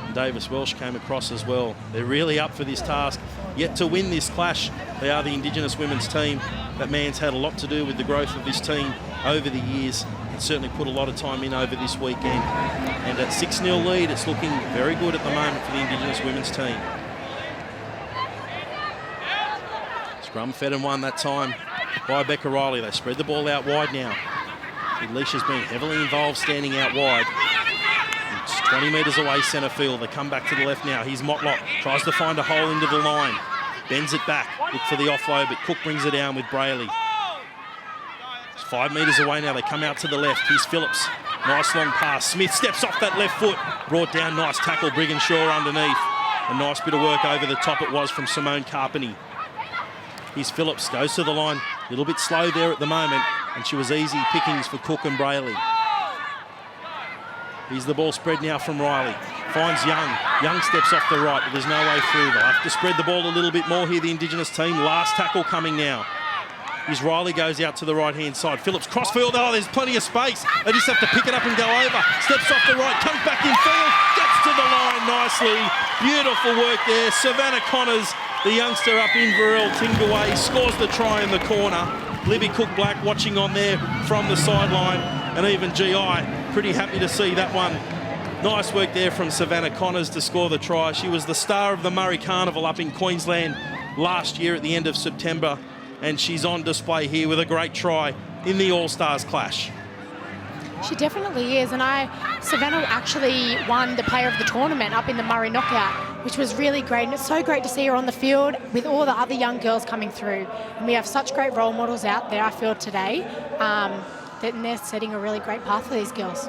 And Davis Welsh came across as well. They're really up for this task. Yet to win this clash, they are the Indigenous women's team. That man's had a lot to do with the growth of this team over the years. And certainly put a lot of time in over this weekend. And at 6-0 lead, it's looking very good at the moment for the Indigenous women's team. Scrum fed and won that time by Becca Riley. They spread the ball out wide now. Alicia's been heavily involved standing out wide. It's 20 metres away centre field. They come back to the left now. Here's Motlop. Tries to find a hole into the line. Bends it back. Look for the offload, but Cook brings it down with Brayley. It's 5 metres away now. They come out to the left. Here's Phillips. Nice long pass. Smith steps off that left foot. Brought down. Nice tackle. Brigginshaw underneath. A nice bit of work over the top it was from Simone Carpenty. Here's Phillips. Goes to the line. A little bit slow there at the moment. And she was easy pickings for Cook and Brayley. Here's the ball spread now from Riley. Finds Young. Young steps off the right, but there's no way through. They'll have to spread the ball a little bit more here, the Indigenous team. Last tackle coming now. Here's Riley, goes out to the right-hand side. Phillips crossfield. Oh, there's plenty of space. They just have to pick it up and go over. Steps off the right, comes back in field. Gets to the line nicely. Beautiful work there. Savannah Connors, the youngster up in Inverell, Tingaway, scores the try in the corner. Libby Cook-Black watching on there from the sideline. And even GI, pretty happy to see that one. Nice work there from Savannah Connors to score the try. She was the star of the Murray Carnival up in Queensland last year at the end of September. And she's on display here with a great try in the All Stars clash. She definitely is, and Savannah actually won the player of the tournament up in the Murray Knockout, which was really great, and it's so great to see her on the field with all the other young girls coming through. And we have such great role models out there, I feel, today, that they're setting a really great path for these girls.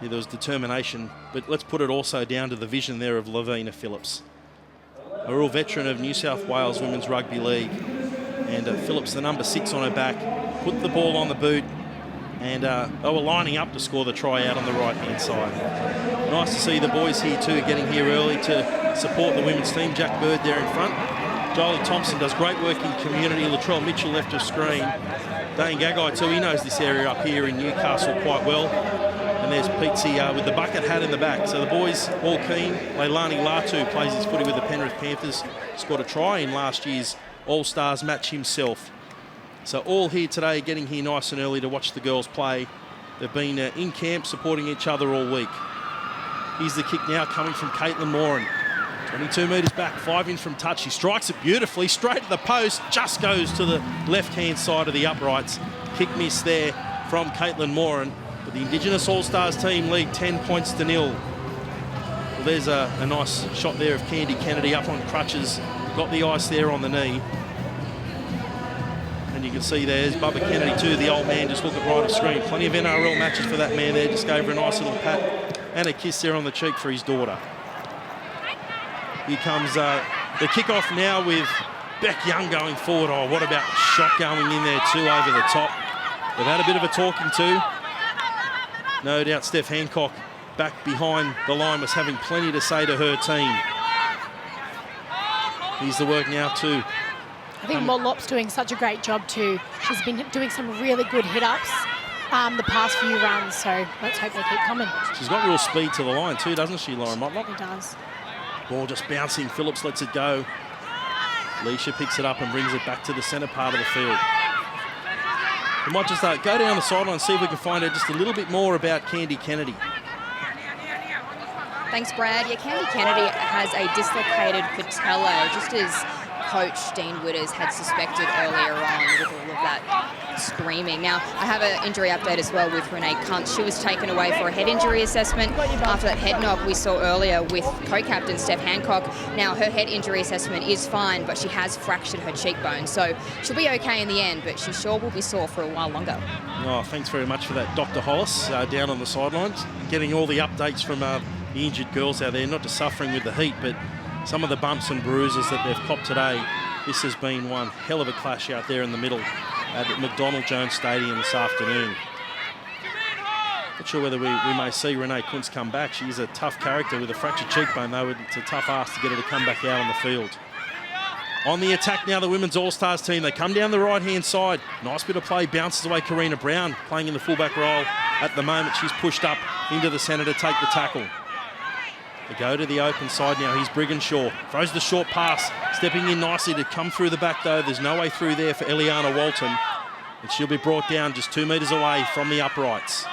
Yeah, there was determination, but let's put it also down to the vision there of Lavina Phillips, a real veteran of New South Wales Women's Rugby League. And Phillips, the number 6 on her back, put the ball on the boot, and they were lining up to score the try out on the right-hand side. Nice to see the boys here too, getting here early to support the women's team. Jack Bird there in front. Jolie Thompson does great work in community. Latrell Mitchell left of screen. Dane Gagai too, he knows this area up here in Newcastle quite well. And there's Pete with the bucket hat in the back. So the boys all keen. Leilani Latu plays his footy with the Penrith Panthers. Scored a try in last year's All Stars match himself. So all here today, getting here nice and early to watch the girls play. They've been in camp supporting each other all week. Here's the kick now coming from Caitlin Moran. 22 metres back, 5 in from touch. She strikes it beautifully, straight to the post, just goes to the left-hand side of the uprights. Kick miss there from Caitlin Moran. But the Indigenous All Stars team lead 10 points to 0. Well, there's a nice shot there of Candy Kennedy up on crutches. Got the ice there on the knee. And you can see there's Bubba Kennedy too, the old man just looking right of screen. Plenty of NRL matches for that man there. Just gave her a nice little pat and a kiss there on the cheek for his daughter. Here comes the kickoff now with Beck Young going forward. Oh, what about the shot going in there too over the top. They've had a bit of a talking to. No doubt Steph Hancock back behind the line was having plenty to say to her team. Here's the work now too. I think Motlop's doing such a great job too. She's been doing some really good hit-ups the past few runs, so let's hope they keep coming. She's got real speed to the line too, doesn't she, Lauren Motlop? She does. Ball just bouncing. Phillips lets it go. Leisha picks it up and brings it back to the centre part of the field. We might just go down the sideline and see if we can find out just a little bit more about Candy Kennedy. Thanks, Brad. Yeah, Candy Kennedy has a dislocated patella, just as Coach Dean Witters had suspected earlier on with all of that screaming. Now, I have an injury update as well with Renee Kuntz. She was taken away for a head injury assessment after that head knock we saw earlier with co-captain Steph Hancock. Now, her head injury assessment is fine, but she has fractured her cheekbone, so she'll be okay in the end, but she sure will be sore for a while longer. Oh, thanks very much for that, Dr. Hollis, down on the sidelines, getting all the updates from the injured girls out there, not just suffering with the heat, but some of the bumps and bruises that they've copped today. This has been one hell of a clash out there in the middle at McDonald Jones Stadium this afternoon. Not sure whether we may see Renee Kuntz come back. She is a tough character with a fractured cheekbone, though. It's a tough ask to get her to come back out on the field. On the attack now, the Women's All-Stars team. They come down the right-hand side. Nice bit of play, bounces away Karina Brown, playing in the fullback role. At the moment, she's pushed up into the centre to take the tackle. They go to the open side now. Here's Brigginshaw. Throws the short pass. Stepping in nicely to come through the back, though. There's no way through there for Eliana Walton. And she'll be brought down just 2 metres away from the uprights.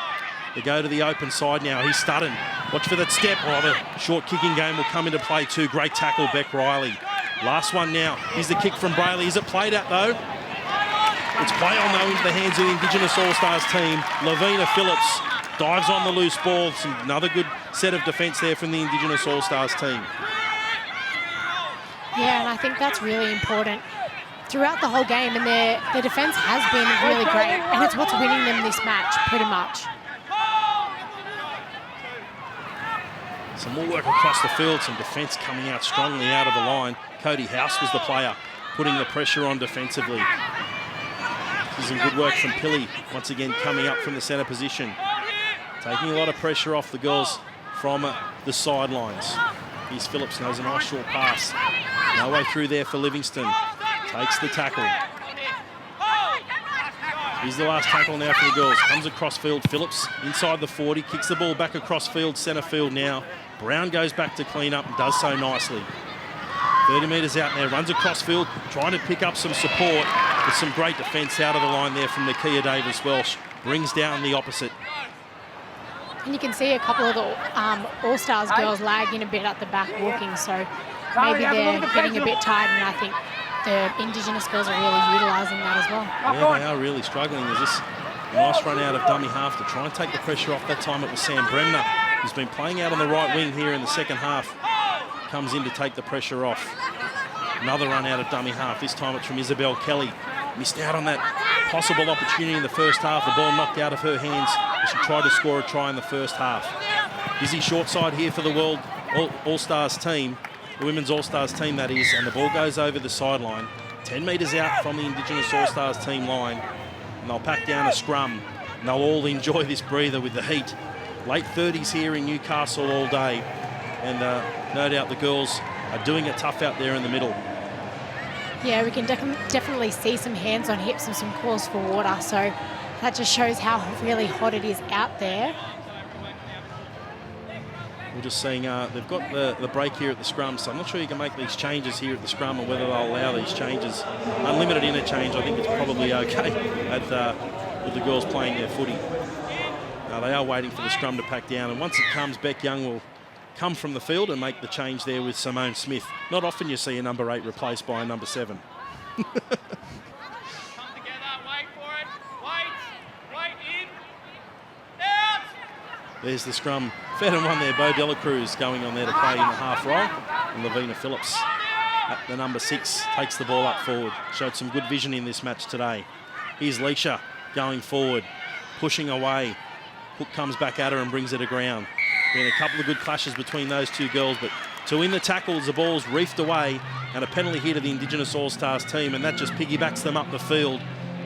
They go to the open side now. He's Studden. Watch for that step. Oh, the short kicking game will come into play too. Great tackle, Beck Riley. Last one now. Here's the kick from Brayley. Is it played out, though? It's play on, though, into the hands of the Indigenous All-Stars team. Lavina Phillips dives on the loose ball. Another good set of defence there from the Indigenous All Stars team. Yeah, and I think that's really important throughout the whole game, and their defence has been really great, and it's what's winning them this match, pretty much. Some more work across the field, some defence coming out strongly out of the line. Cody House was the player putting the pressure on defensively. This is some good work from Pilley, once again coming up from the centre position. Taking a lot of pressure off the girls from the sidelines. Here's Phillips, knows a nice short pass. No way through there for Livingston. Takes the tackle. Here's the last tackle now for the girls. Comes across field. Phillips inside the 40, kicks the ball back across field, centre field now. Brown goes back to clean up and does so nicely. 30 metres out there, runs across field, trying to pick up some support with some great defence out of the line there from Nakia Davis-Welsh. Brings down the opposite. And you can see a couple of the All-Stars girls lagging a bit at the back walking, so maybe they're getting a bit tired, and I think the Indigenous girls are really utilising that as well. Yeah, they are really struggling. There's this nice run out of dummy half to try and take the pressure off. That time it was Sam Bremner, who's been playing out on the right wing here in the second half. Comes in to take the pressure off. Another run out of dummy half. This time it's from Isabel Kelly. Missed out on that possible opportunity in the first half. The ball knocked out of her hands. She tried to score a try in the first half. Busy short side here for the World All-Stars team. The Women's All-Stars team, that is. And the ball goes over the sideline. 10 metres out from the Indigenous All-Stars team line. And they'll pack down a scrum. And they'll all enjoy this breather with the heat. Late 30s here in Newcastle all day. And no doubt the girls are doing it tough out there in the middle. Yeah, we can definitely see some hands on hips and some calls for water. So that just shows how really hot it is out there. We're just seeing they've got the break here at the scrum, so I'm not sure you can make these changes here at the scrum or whether they'll allow these changes. Unlimited interchange, I think it's probably okay with the girls playing their footy. They are waiting for the scrum to pack down, and once it comes, Beck Young will come from the field and make the change there with Simone Smith. Not often you see a number 8 replaced by a number 7. Come together, wait for it, wait in, out! There's the scrum. Fed and one there, Bo Dela Cruz going on there to play in the half role. And Lavina Phillips at the number 6 takes the ball up forward. Showed some good vision in this match today. Here's Leisha going forward, pushing away. Hook comes back at her and brings it aground. Been a couple of good clashes between those two girls, but to win the tackles, the ball's reefed away and a penalty here to the Indigenous All-Stars team, and that just piggybacks them up the field.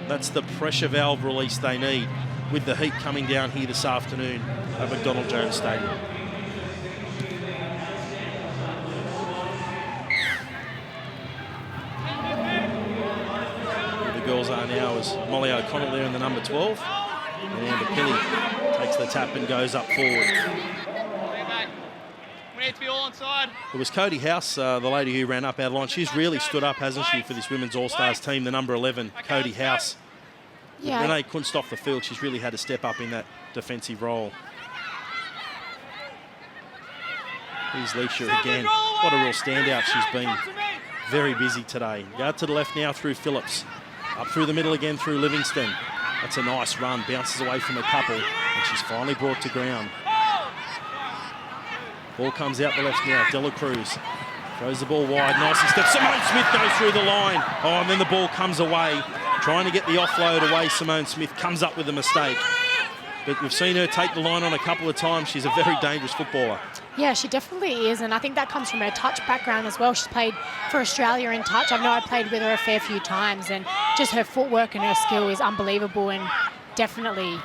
That's the pressure valve release they need with the heat coming down here this afternoon at McDonald Jones Stadium. Where the girls are now is Molly O'Connell there in the number 12, and Amber Pilley takes the tap and goes up forward. We need to be all inside. It was Cody House, the lady who ran up out of line. She's really stood up, hasn't she, for this Women's All-Stars team, the number 11, Cody House. Yeah. Renee Kunst off the field, she's really had to step up in that defensive role. Here's Leisha again. What a real standout she's been. Very busy today. Out to the left now through Phillips. Up through the middle again through Livingston. That's a nice run, bounces away from a couple, and she's finally brought to ground. Ball comes out the left now, Dela Cruz. Throws the ball wide, nicely steps. Simone Smith goes through the line. Oh, and then the ball comes away. Trying to get the offload away, Simone Smith comes up with a mistake. But we've seen her take the line on a couple of times. She's a very dangerous footballer. Yeah, she definitely is, and I think that comes from her touch background as well. She's played for Australia in touch. I know I played with her a fair few times, and just her footwork and her skill is unbelievable, and definitely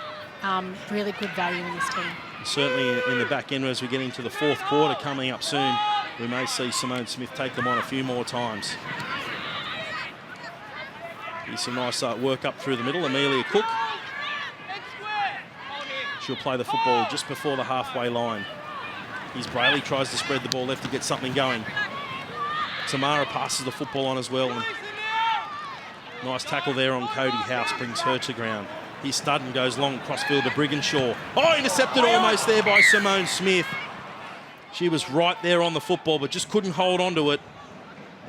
really good value in this team. Certainly in the back end as we get into the fourth quarter coming up soon, we may see Simone Smith take them on a few more times. Here's some nice work up through the middle. Amelia Cook. She'll play the football just before the halfway line. Here's Brayley, tries to spread the ball left to get something going. Tamara passes the football on as well. And nice tackle there on Cody House, brings her to ground. Here's Studden, goes long, crossfield to Brigginshaw. Oh, intercepted almost there by Simone Smith. She was right there on the football, but just couldn't hold on to it.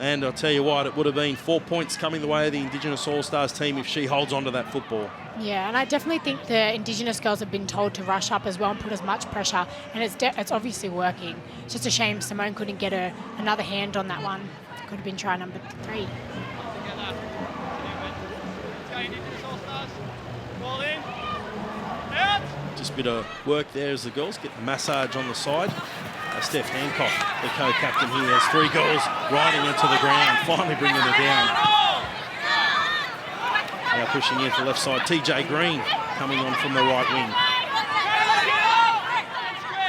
And I'll tell you what, it would have been 4 points coming the way of the Indigenous All Stars team if she holds on to that football. Yeah, and I definitely think the Indigenous girls have been told to rush up as well and put as much pressure, and it's obviously working. It's just a shame Simone couldn't get another hand on that one. Could have been try number 3. Just a bit of work there as the girls get the massage on the side. Steph Hancock, the co-captain here, has 3 girls riding into the ground, finally bringing her down. Now pushing in for left side, TJ Green coming on from the right wing.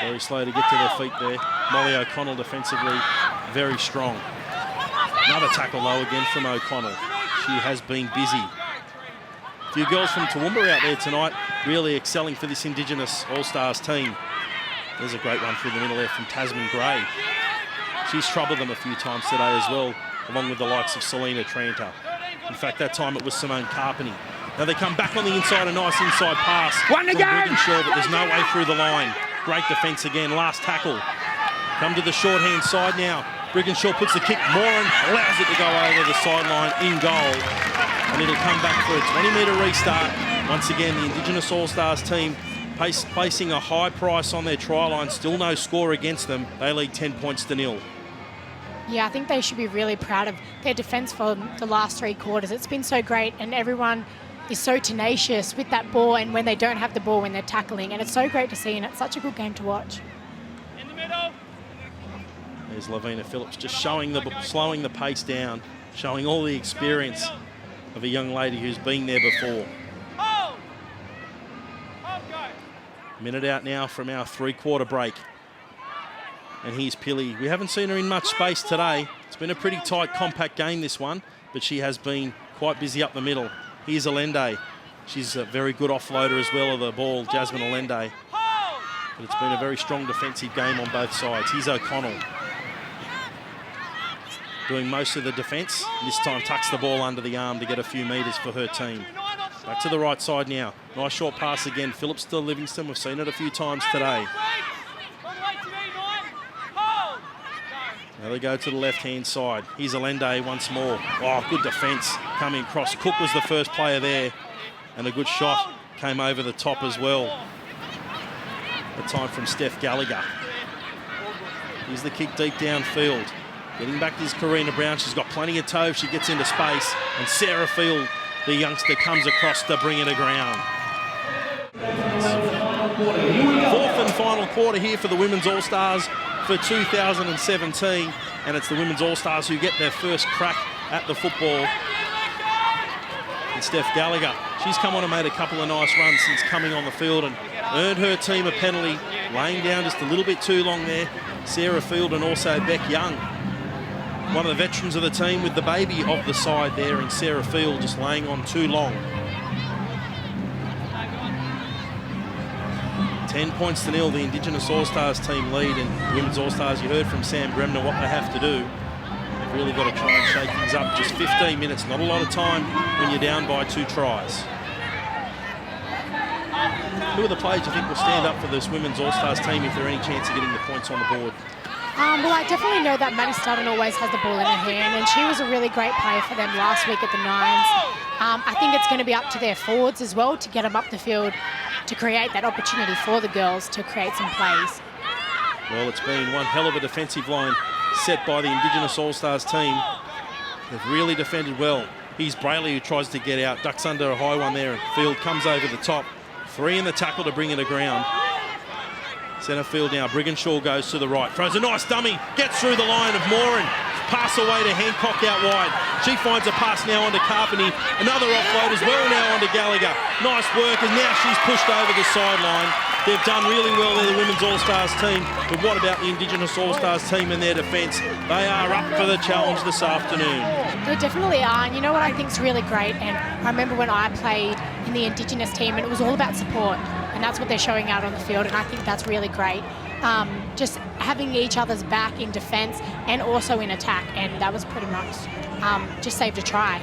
Very slow to get to their feet there. Molly O'Connell defensively very strong. Another tackle low again from O'Connell. She has been busy. A few girls from Toowoomba out there tonight, really excelling for this Indigenous All-Stars team. There's a great one through the middle there from Tasman Gray. She's troubled them a few times today as well, along with the likes of Selena Tranter. In fact, that time it was Simone Carpeny. Now they come back on the inside, a nice inside pass from Brigginshaw, but there's no way through the line. Great defence again, last tackle. Come to the shorthand side now. Brigginshaw puts the kick, Moran allows it to go over the sideline in goal. And it'll come back for a 20-metre restart. Once again, the Indigenous All-Stars team placing a high price on their try line, still no score against them. They lead 10 points to 0. Yeah, I think they should be really proud of their defence for the last 3 quarters. It's been so great, and everyone is so tenacious with that ball and when they don't have the ball when they're tackling, and it's so great to see, and it's such a good game to watch. In the middle. There's Lavina Phillips just slowing the pace down, showing all the experience of a young lady who's been there before. Minute out now from our 3-quarter break. And here's Pilly. We haven't seen her in much space today. It's been a pretty tight, compact game, this one, but she has been quite busy up the middle. Here's Allende. She's a very good offloader as well of the ball, Jasmine Allende. But it's been a very strong defensive game on both sides. Here's O'Connell. Doing most of the defence. This time tucks the ball under the arm to get a few metres for her team. Back to the right side now. Nice short pass again. Phillips to Livingston. We've seen it a few times today. Now they go to the left-hand side. Here's Allende once more. Oh, good defence coming across. Cook was the first player there. And a good shot came over the top as well. The time from Steph Gallagher. Here's the kick deep downfield. Getting back is Karina Brown. She's got plenty of toe. She gets into space. And Sarah Field, the youngster, comes across to bring it to ground. 4th and final quarter here for the Women's All-Stars for 2017. And it's the Women's All-Stars who get their first crack at the football. And Steph Gallagher, she's come on and made a couple of nice runs since coming on the field and earned her team a penalty, laying down just a little bit too long there. Sarah Field and also Beck Young, one of the veterans of the team with the baby of the side there, and Sarah Field just laying on too long. 10 points to 0, the Indigenous All-Stars team lead, and the Women's All-Stars, you heard from Sam Bremner what they have to do. They've really got to try and shake things up. Just 15 minutes, not a lot of time when you're down by 2 tries. Who are the players you think will stand up for this Women's All-Stars team if there are any chance of getting the points on the board? Well, I definitely know that Maddie Studden always has the ball in her hand, and she was a really great player for them last week at the Nines. I think it's going to be up to their forwards as well to get them up the field to create that opportunity for the girls to create some plays. Well, it's been one hell of a defensive line set by the Indigenous All-Stars team. They've really defended well. Here's Brayley who tries to get out, ducks under a high one there, and Field comes over the top. 3 in the tackle to bring it to ground. Centre field now, Brigginshaw goes to the right, throws a nice dummy, gets through the line of Moran, pass away to Hancock out wide. She finds a pass now onto Carpeny, another offload as well now onto Gallagher. Nice work, and now she's pushed over the sideline. They've done really well there, the Women's All-Stars team, but what about the Indigenous All-Stars team and their defence? They are up for the challenge this afternoon. They definitely are, and you know what I think is really great, and I remember when I played in the Indigenous team and it was all about support, and that's what they're showing out on the field, and I think that's really great. Just having each other's back in defence and also in attack, and that was pretty much just saved a try.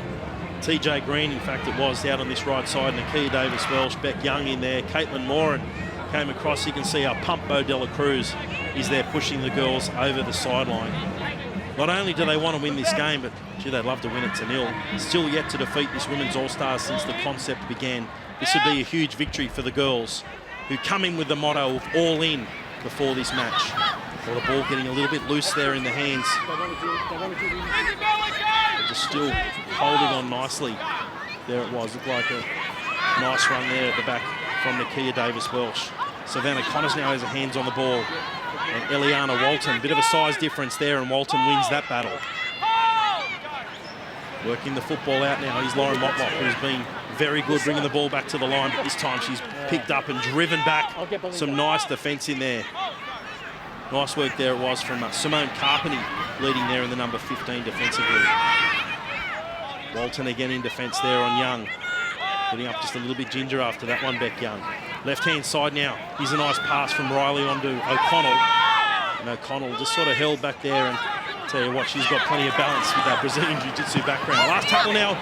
TJ Green, in fact, it was out on this right side. Nakia Davis-Welsh, Beck Young in there. Caitlin Moran came across. You can see our pump Bo Dela Cruz is there pushing the girls over the sideline. not only do they want to win this game, but gee, they'd love to win it to nil. Still yet to defeat this Women's All-Stars since the concept began. This would be a huge victory for the girls, who come in with the motto of all in before this match. Well, the ball getting a little bit loose there in the hands. But just still holding on nicely. There it was. Looked like a nice run there at the back from Nakia Davis-Welsh. Savannah Connors now has her hands on the ball. And Eliana Walton, bit of a size difference there, and Walton wins that battle. Working the football out now is Lauren Motlop, who's been very good bringing the ball back to the line, but this time she's picked up and driven back. Some nice defence in there. Nice work there it was from Simone Carpeny, leading there in the number 15 defensively. Walton again in defence there on Young. Getting up just a little bit ginger after that one, Beck Young. Left-hand side now. Here's a nice pass from Riley onto O'Connell. And O'Connell just sort of held back there, and tell you what, she's got plenty of balance with that Brazilian Jiu-Jitsu background. Last tackle now.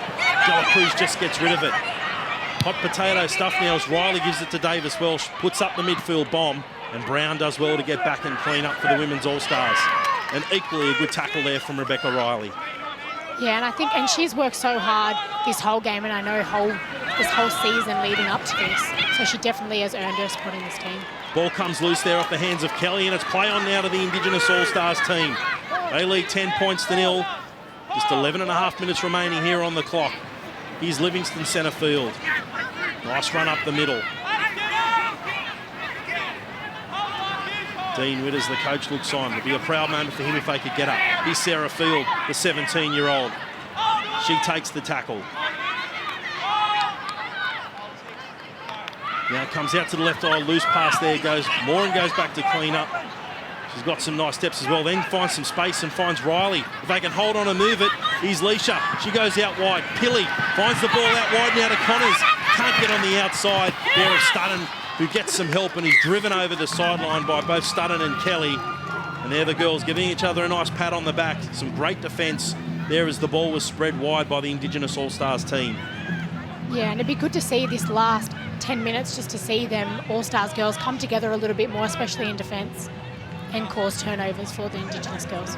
Dela Cruz just gets rid of it. Hot potato stuff now as Riley gives it to Davis-Welsh, puts up the midfield bomb, and Brown does well to get back and clean up for the Women's All-Stars. And equally a good tackle there from Rebecca Riley. Yeah, and I think, and she's worked so hard this whole game, and I know this whole season leading up to this. So she definitely has earned her spot in this team. Ball comes loose there off the hands of Kelly, and it's play on now to the Indigenous All-Stars team. They lead 10 points to nil. Just 11.5 minutes remaining here on the clock. Here's Livingston centre field. Nice run up the middle. Dean Witters, the coach, looks on. It'd be a proud moment for him if they could get up. Here's Sarah Field, the 17-year-old. She takes the tackle. Now comes out to the left eye, loose pass there goes. Moran goes back to clean up. She's got some nice steps as well. Then finds some space and finds Riley. If they can hold on and move it, here's Leisha. She goes out wide. Pilly finds the ball out wide now to Connors. Can't get on the outside there of Studden, who gets some help and is driven over the sideline by both Studden and Kelly. And there the girls giving each other a nice pat on the back. Some great defence there as the ball was spread wide by the Indigenous All-Stars team. Yeah, and it'd be good to see this last 10 minutes just to see them All-Stars girls come together a little bit more, especially in defence, and cause turnovers for the Indigenous girls.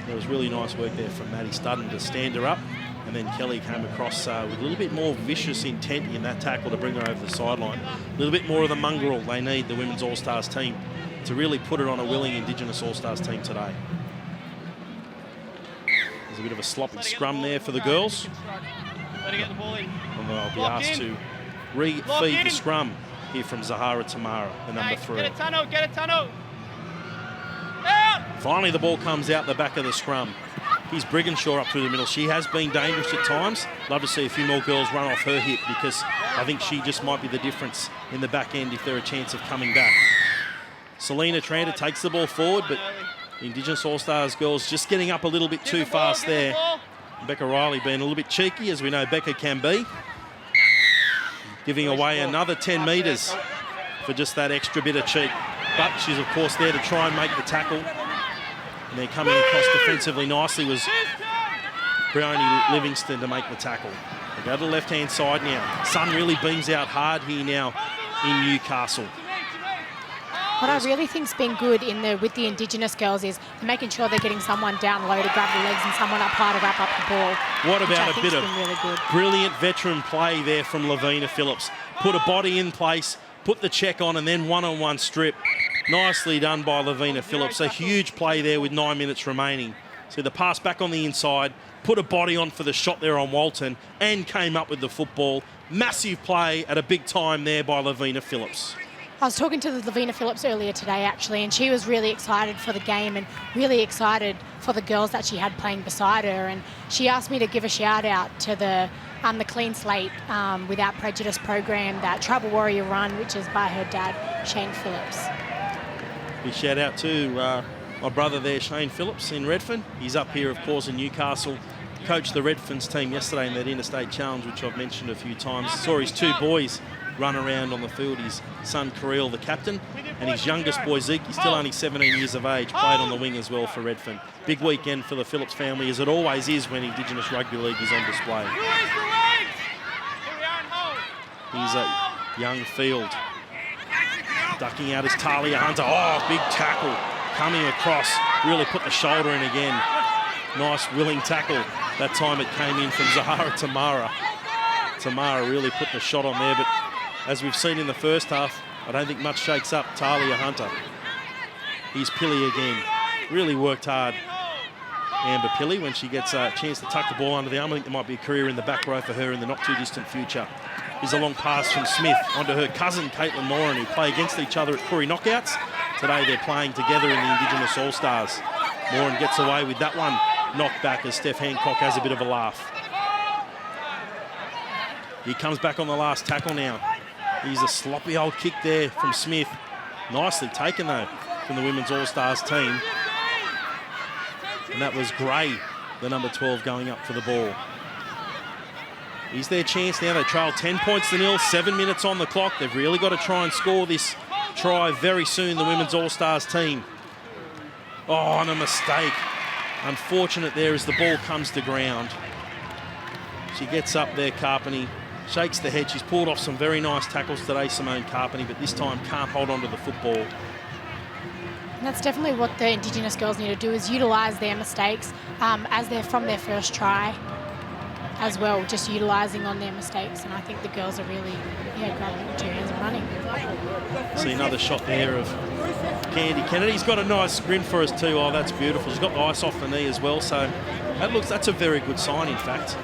There was really nice work there from Maddie Studden to stand her up, and then Kelly came across with a little bit more vicious intent in that tackle to bring her over the sideline. A little bit more of the mongrel they need, the Women's All-Stars team, to really put it on a willing Indigenous All-Stars team today. There's a bit of a sloppy scrum there for the girls. And they'll be asked to re-feed the scrum here from Zahara Tamara, the number 3. Get a tunnel, get a tunnel. Finally, the ball comes out the back of the scrum. Here's Brigginshaw up through the middle. She has been dangerous at times. Love to see a few more girls run off her hip, because I think she just might be the difference in the back end if they're a chance of coming back. Selena Tranter takes the ball forward, but the Indigenous All-Stars girls just getting up a little bit too fast there. Becca Riley being a little bit cheeky, as we know Becca can be. Giving away another 10 metres for just that extra bit of cheek. But she's, of course, there to try and make the tackle. And they're coming across defensively nicely was Bryony Livingston to make the tackle. They go to the left-hand side now. Sun really beams out hard here now in Newcastle. What I really think's been good with the Indigenous girls is making sure they're getting someone down low to grab the legs and someone up high to wrap up the ball. What about a bit of really brilliant veteran play there from Lavina Phillips? Put a body in place, put the check on, and then one-on-one strip. Nicely done by Lavina Phillips. A huge play there with 9 minutes remaining. So the pass back on the inside, put a body on for the shot there on Walton, and came up with the football. Massive play at a big time there by Lavina Phillips. I was talking to Lavina Phillips earlier today, actually, and she was really excited for the game and really excited for the girls that she had playing beside her. And she asked me to give a shout out to the Clean Slate Without Prejudice program, that Tribal Warrior run, which is by her dad, Shane Phillips. Big shout out to my brother there, Shane Phillips in Redfern. He's up here, of course, in Newcastle. Coached the Redfern's team yesterday in that Interstate Challenge, which I've mentioned a few times. Saw his 2 boys run around on the field. His son, Kareel, the captain, and his youngest boy, Zeke, he's still only 17 years of age, played on the wing as well for Redfern. Big weekend for the Phillips family, as it always is when Indigenous Rugby League is on display. Here's a young field. Ducking out is Talia Hunter. Oh, big tackle coming across. really put the shoulder in again. Nice willing tackle. That time it came in from Zahara Tamara. Tamara really put the shot on there, but as we've seen in the first half, I don't think much shakes up Talia Hunter. Here's Pilley again. Really worked hard, Amber Pilley, when she gets a chance to tuck the ball under the arm. I think there might be a career in the back row for her in the not-too-distant future. Here's a long pass from Smith onto her cousin, Caitlin Moran, who play against each other at Koori Knockouts. Today they're playing together in the Indigenous All Stars. Moran gets away with that one. Knocked back as Steph Hancock has a bit of a laugh. He comes back on the last tackle now. Here's a sloppy old kick there from Smith. Nicely taken, though, from the Women's All Stars team. And that was Gray, the number 12, going up for the ball. Here's their chance now. They trail 10 points to 0, 7 minutes on the clock. They've really got to try and score this try very soon, the Women's All Stars team. Oh, and a mistake. Unfortunate there as the ball comes to ground. She gets up there, Carpeney, shakes the head. She's pulled off some very nice tackles today, Simone Carpeney, but this time can't hold on to the football. And that's definitely what the Indigenous girls need to do, is utilise their mistakes as they're from their first try as well, just utilising on their mistakes. And I think the girls are really, grabbing it with two hands and running. See another shot there of Candy Kennedy. He's got a nice grin for us too. Oh, that's beautiful. She's got the ice off the knee as well, so that's a very good sign, in fact.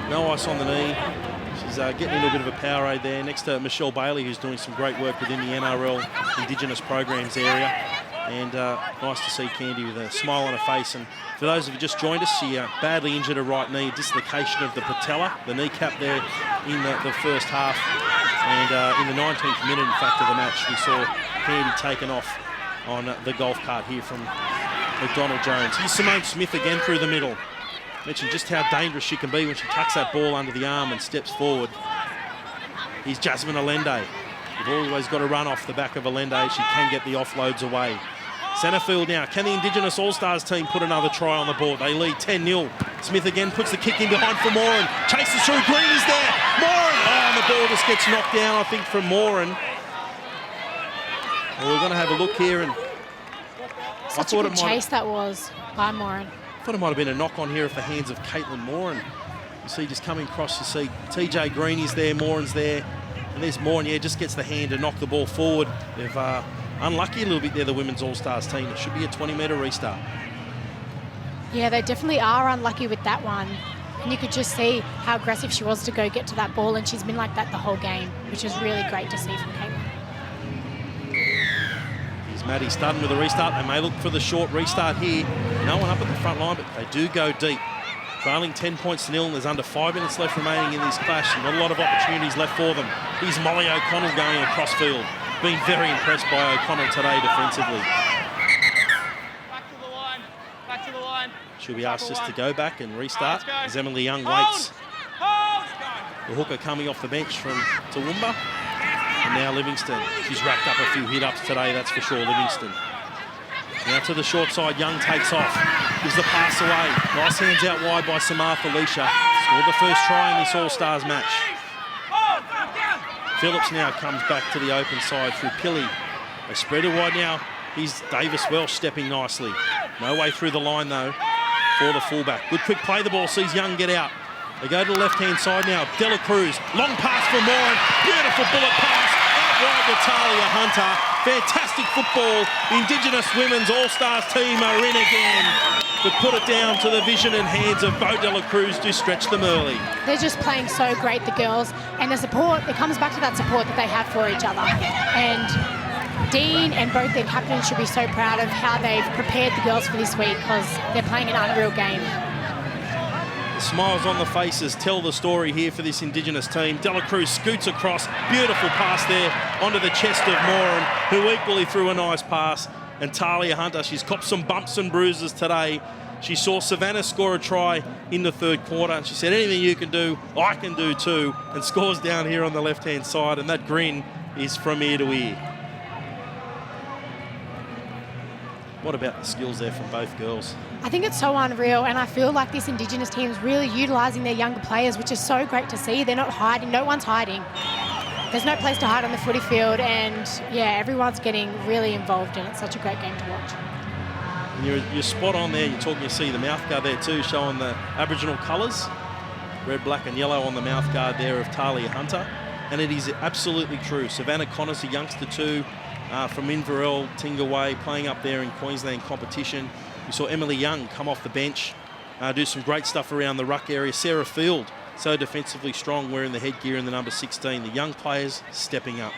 No ice on the knee. She's getting a little bit of a Powerade there next to Michelle Bailey, who's doing some great work within the NRL Indigenous programs area. And nice to see Candy with a smile on her face. And for those of you just joined us, she badly injured her right knee, dislocation of the patella, the kneecap there in the first half. And in the 19th minute, in fact, of the match, we saw Candy taken off on the golf cart here from McDonald Jones. Here's Simone Smith again through the middle. Mentioned just how dangerous she can be when she tucks that ball under the arm and steps forward. Here's Jasmine Allende. You've always got to run off the back of Allende. She can get the offloads away. Centrefield now. Can the Indigenous All Stars team put another try on the board? They lead 10-0. Smith again puts the kick in behind for Moran. Chases through. Green is there. Moran. Oh, and the ball just gets knocked down, I think, from Moran. Well, we're going to have a look here. And such a good chase that was by Moran. I thought it might have been a knock on here off the hands of Caitlin Moran. You see just coming across, you see TJ Green is there, Moran's there. And there's Moran, just gets the hand to knock the ball forward. They've unlucky a little bit there, the Women's All Stars team. It should be a 20-metre restart. Yeah, they definitely are unlucky with that one. And you could just see how aggressive she was to go get to that ball, and she's been like that the whole game, which is really great to see from Caitlin. Here's Maddie starting with a restart. They may look for the short restart here. No one up at the front line, but they do go deep. Trailing 10 points to 0, and there's under 5 minutes left remaining in this clash. Not a lot of opportunities left for them. Here's Molly O'Connell going across field. Been very impressed by O'Connell today defensively. Back to the line. Back to the line. She'll be asked just to go back and restart as Emily Young waits. The hooker coming off the bench from Toowoomba. And now Livingston. She's racked up a few hit-ups today, that's for sure, Livingston. Now to the short side, Young takes off. Gives the pass away. Nice hands out wide by Samar Felicia. Scored the first try in this All-Stars match. Phillips now comes back to the open side through Pilley. They spread it wide now. Here's Davis Welsh stepping nicely. No way through the line, though, for the fullback. Good quick play, the ball sees Young get out. They go to the left-hand side now. Dela Cruz, long pass for Moran. Beautiful bullet pass. Right to Talia Hunter. Fantastic football. The Indigenous Women's All-Stars team are in again. But put it down to the vision and hands of Bo Dela Cruz to stretch them early. They're just playing so great, the girls. And the support, it comes back to that support that they have for each other. And Dean and both their captains should be so proud of how they've prepared the girls for this week, because they're playing an unreal game. Smiles on the faces tell the story here for this Indigenous team. Dela Cruz scoots across. Beautiful pass there onto the chest of Moran, who equally threw a nice pass. And Talia Hunter, she's copped some bumps and bruises today. She saw Savannah score a try in the third quarter, and she said, anything you can do, I can do too, and scores down here on the left-hand side, and that grin is from ear to ear. What about the skills there from both girls? I think it's so unreal, and I feel like this Indigenous team is really utilising their younger players, which is so great to see. They're not hiding. No one's hiding. There's no place to hide on the footy field, and, yeah, everyone's getting really involved, and it's such a great game to watch. And you're spot on there. You see the mouth guard there too, showing the Aboriginal colours. Red, black and yellow on the mouth guard there of Talia Hunter. And it is absolutely true. Savannah Connor's a youngster too, from Inverell, Tingaway, playing up there in Queensland competition. We saw Emily Young come off the bench, do some great stuff around the ruck area. Sarah Field, so defensively strong, wearing the headgear in the number 16. The young players stepping up.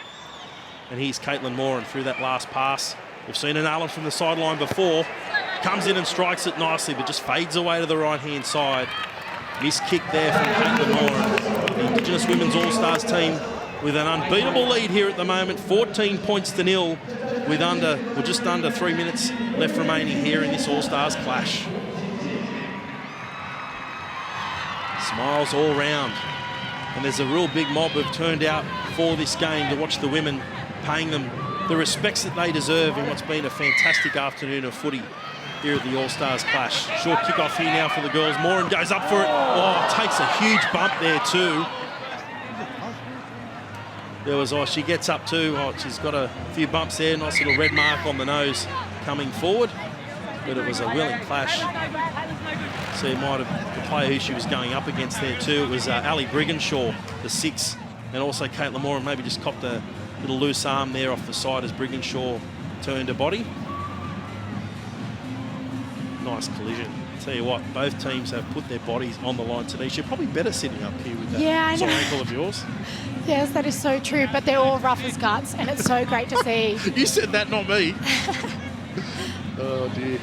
And here's Caitlin Moran through that last pass. We've seen an Allen from the sideline before. Comes in and strikes it nicely, but just fades away to the right-hand side. Missed kick there from Caitlin Moran. The Indigenous Women's All Stars team with an unbeatable lead here at the moment, 14 points to nil, with just under 3 minutes left remaining here in this All Stars clash. Smiles all round, and there's a real big mob who've turned out for this game to watch the women, paying them the respects that they deserve in what's been a fantastic afternoon of footy here at the All Stars clash. Short kick-off here now for the girls. Moran goes up for it. Oh, takes a huge bump there too. There was, she gets up too. Oh, she's got a few bumps there. Nice little red mark on the nose coming forward. But it was a willing clash. So you might have the player who she was going up against there too. It was Ali Brigginshaw, the 6, and also Caitlin Moran maybe just copped a little loose arm there off the side as Brigginshaw turned her body. Nice collision. Tell you what, both teams have put their bodies on the line today. You're probably better sitting up here with that sore ankle of yours. Yes, that is so true, but they're all rough as guts, and it's so great to see. You said that, not me. Oh, dear.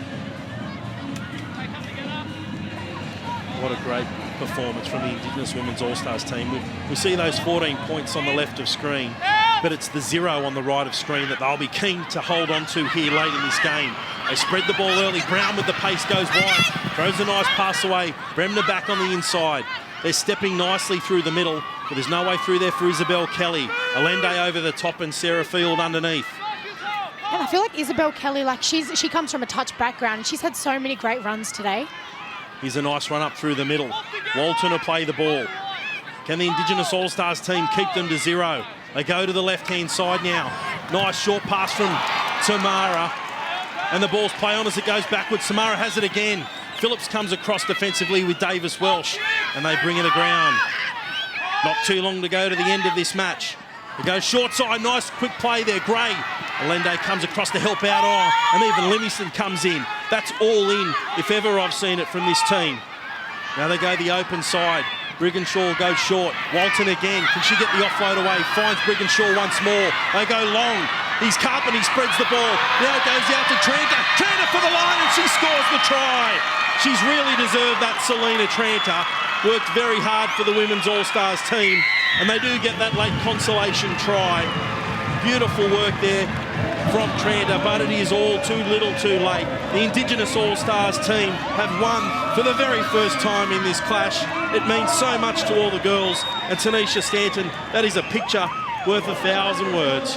What a great performance from the Indigenous Women's All-Stars team. We see those 14 points on the left of screen, but it's the 0 on the right of screen that they'll be keen to hold on to here late in this game. They spread the ball early. Brown with the pace goes wide. Throws a nice pass away. Bremner back on the inside. They're stepping nicely through the middle, but there's no way through there for Isabel Kelly. Allende over the top and Sarah Field underneath. And I feel like Isabel Kelly, she comes from a touch background, and she's had so many great runs today. Here's a nice run up through the middle. Walton will play the ball. Can the Indigenous All-Stars team keep them to 0? They go to the left-hand side now. Nice short pass from Tamara. And the ball's play on as it goes backwards. Tamara has it again. Phillips comes across defensively with Davis Welsh, and they bring it aground. Not too long to go to the end of this match. It goes short side, nice quick play there, Gray. Allende comes across to help out, and even Livingston comes in. That's all in, if ever I've seen it from this team. Now they go the open side. Brigginshaw goes short. Walton again. Can she get the offload away? Finds Brigginshaw once more. They go long. He's Carpenter, he spreads the ball. Now it goes out to Tranter. Tranter for the line, and she scores the try. She's really deserved that, Selena Tranter. Worked very hard for the Women's All-Stars team, and they do get that late consolation try. Beautiful work there from Tranter, but it is all too little too late. The Indigenous All-Stars team have won for the very first time in this clash. It means so much to all the girls. And Tanisha Stanton, that is a picture worth 1,000 words.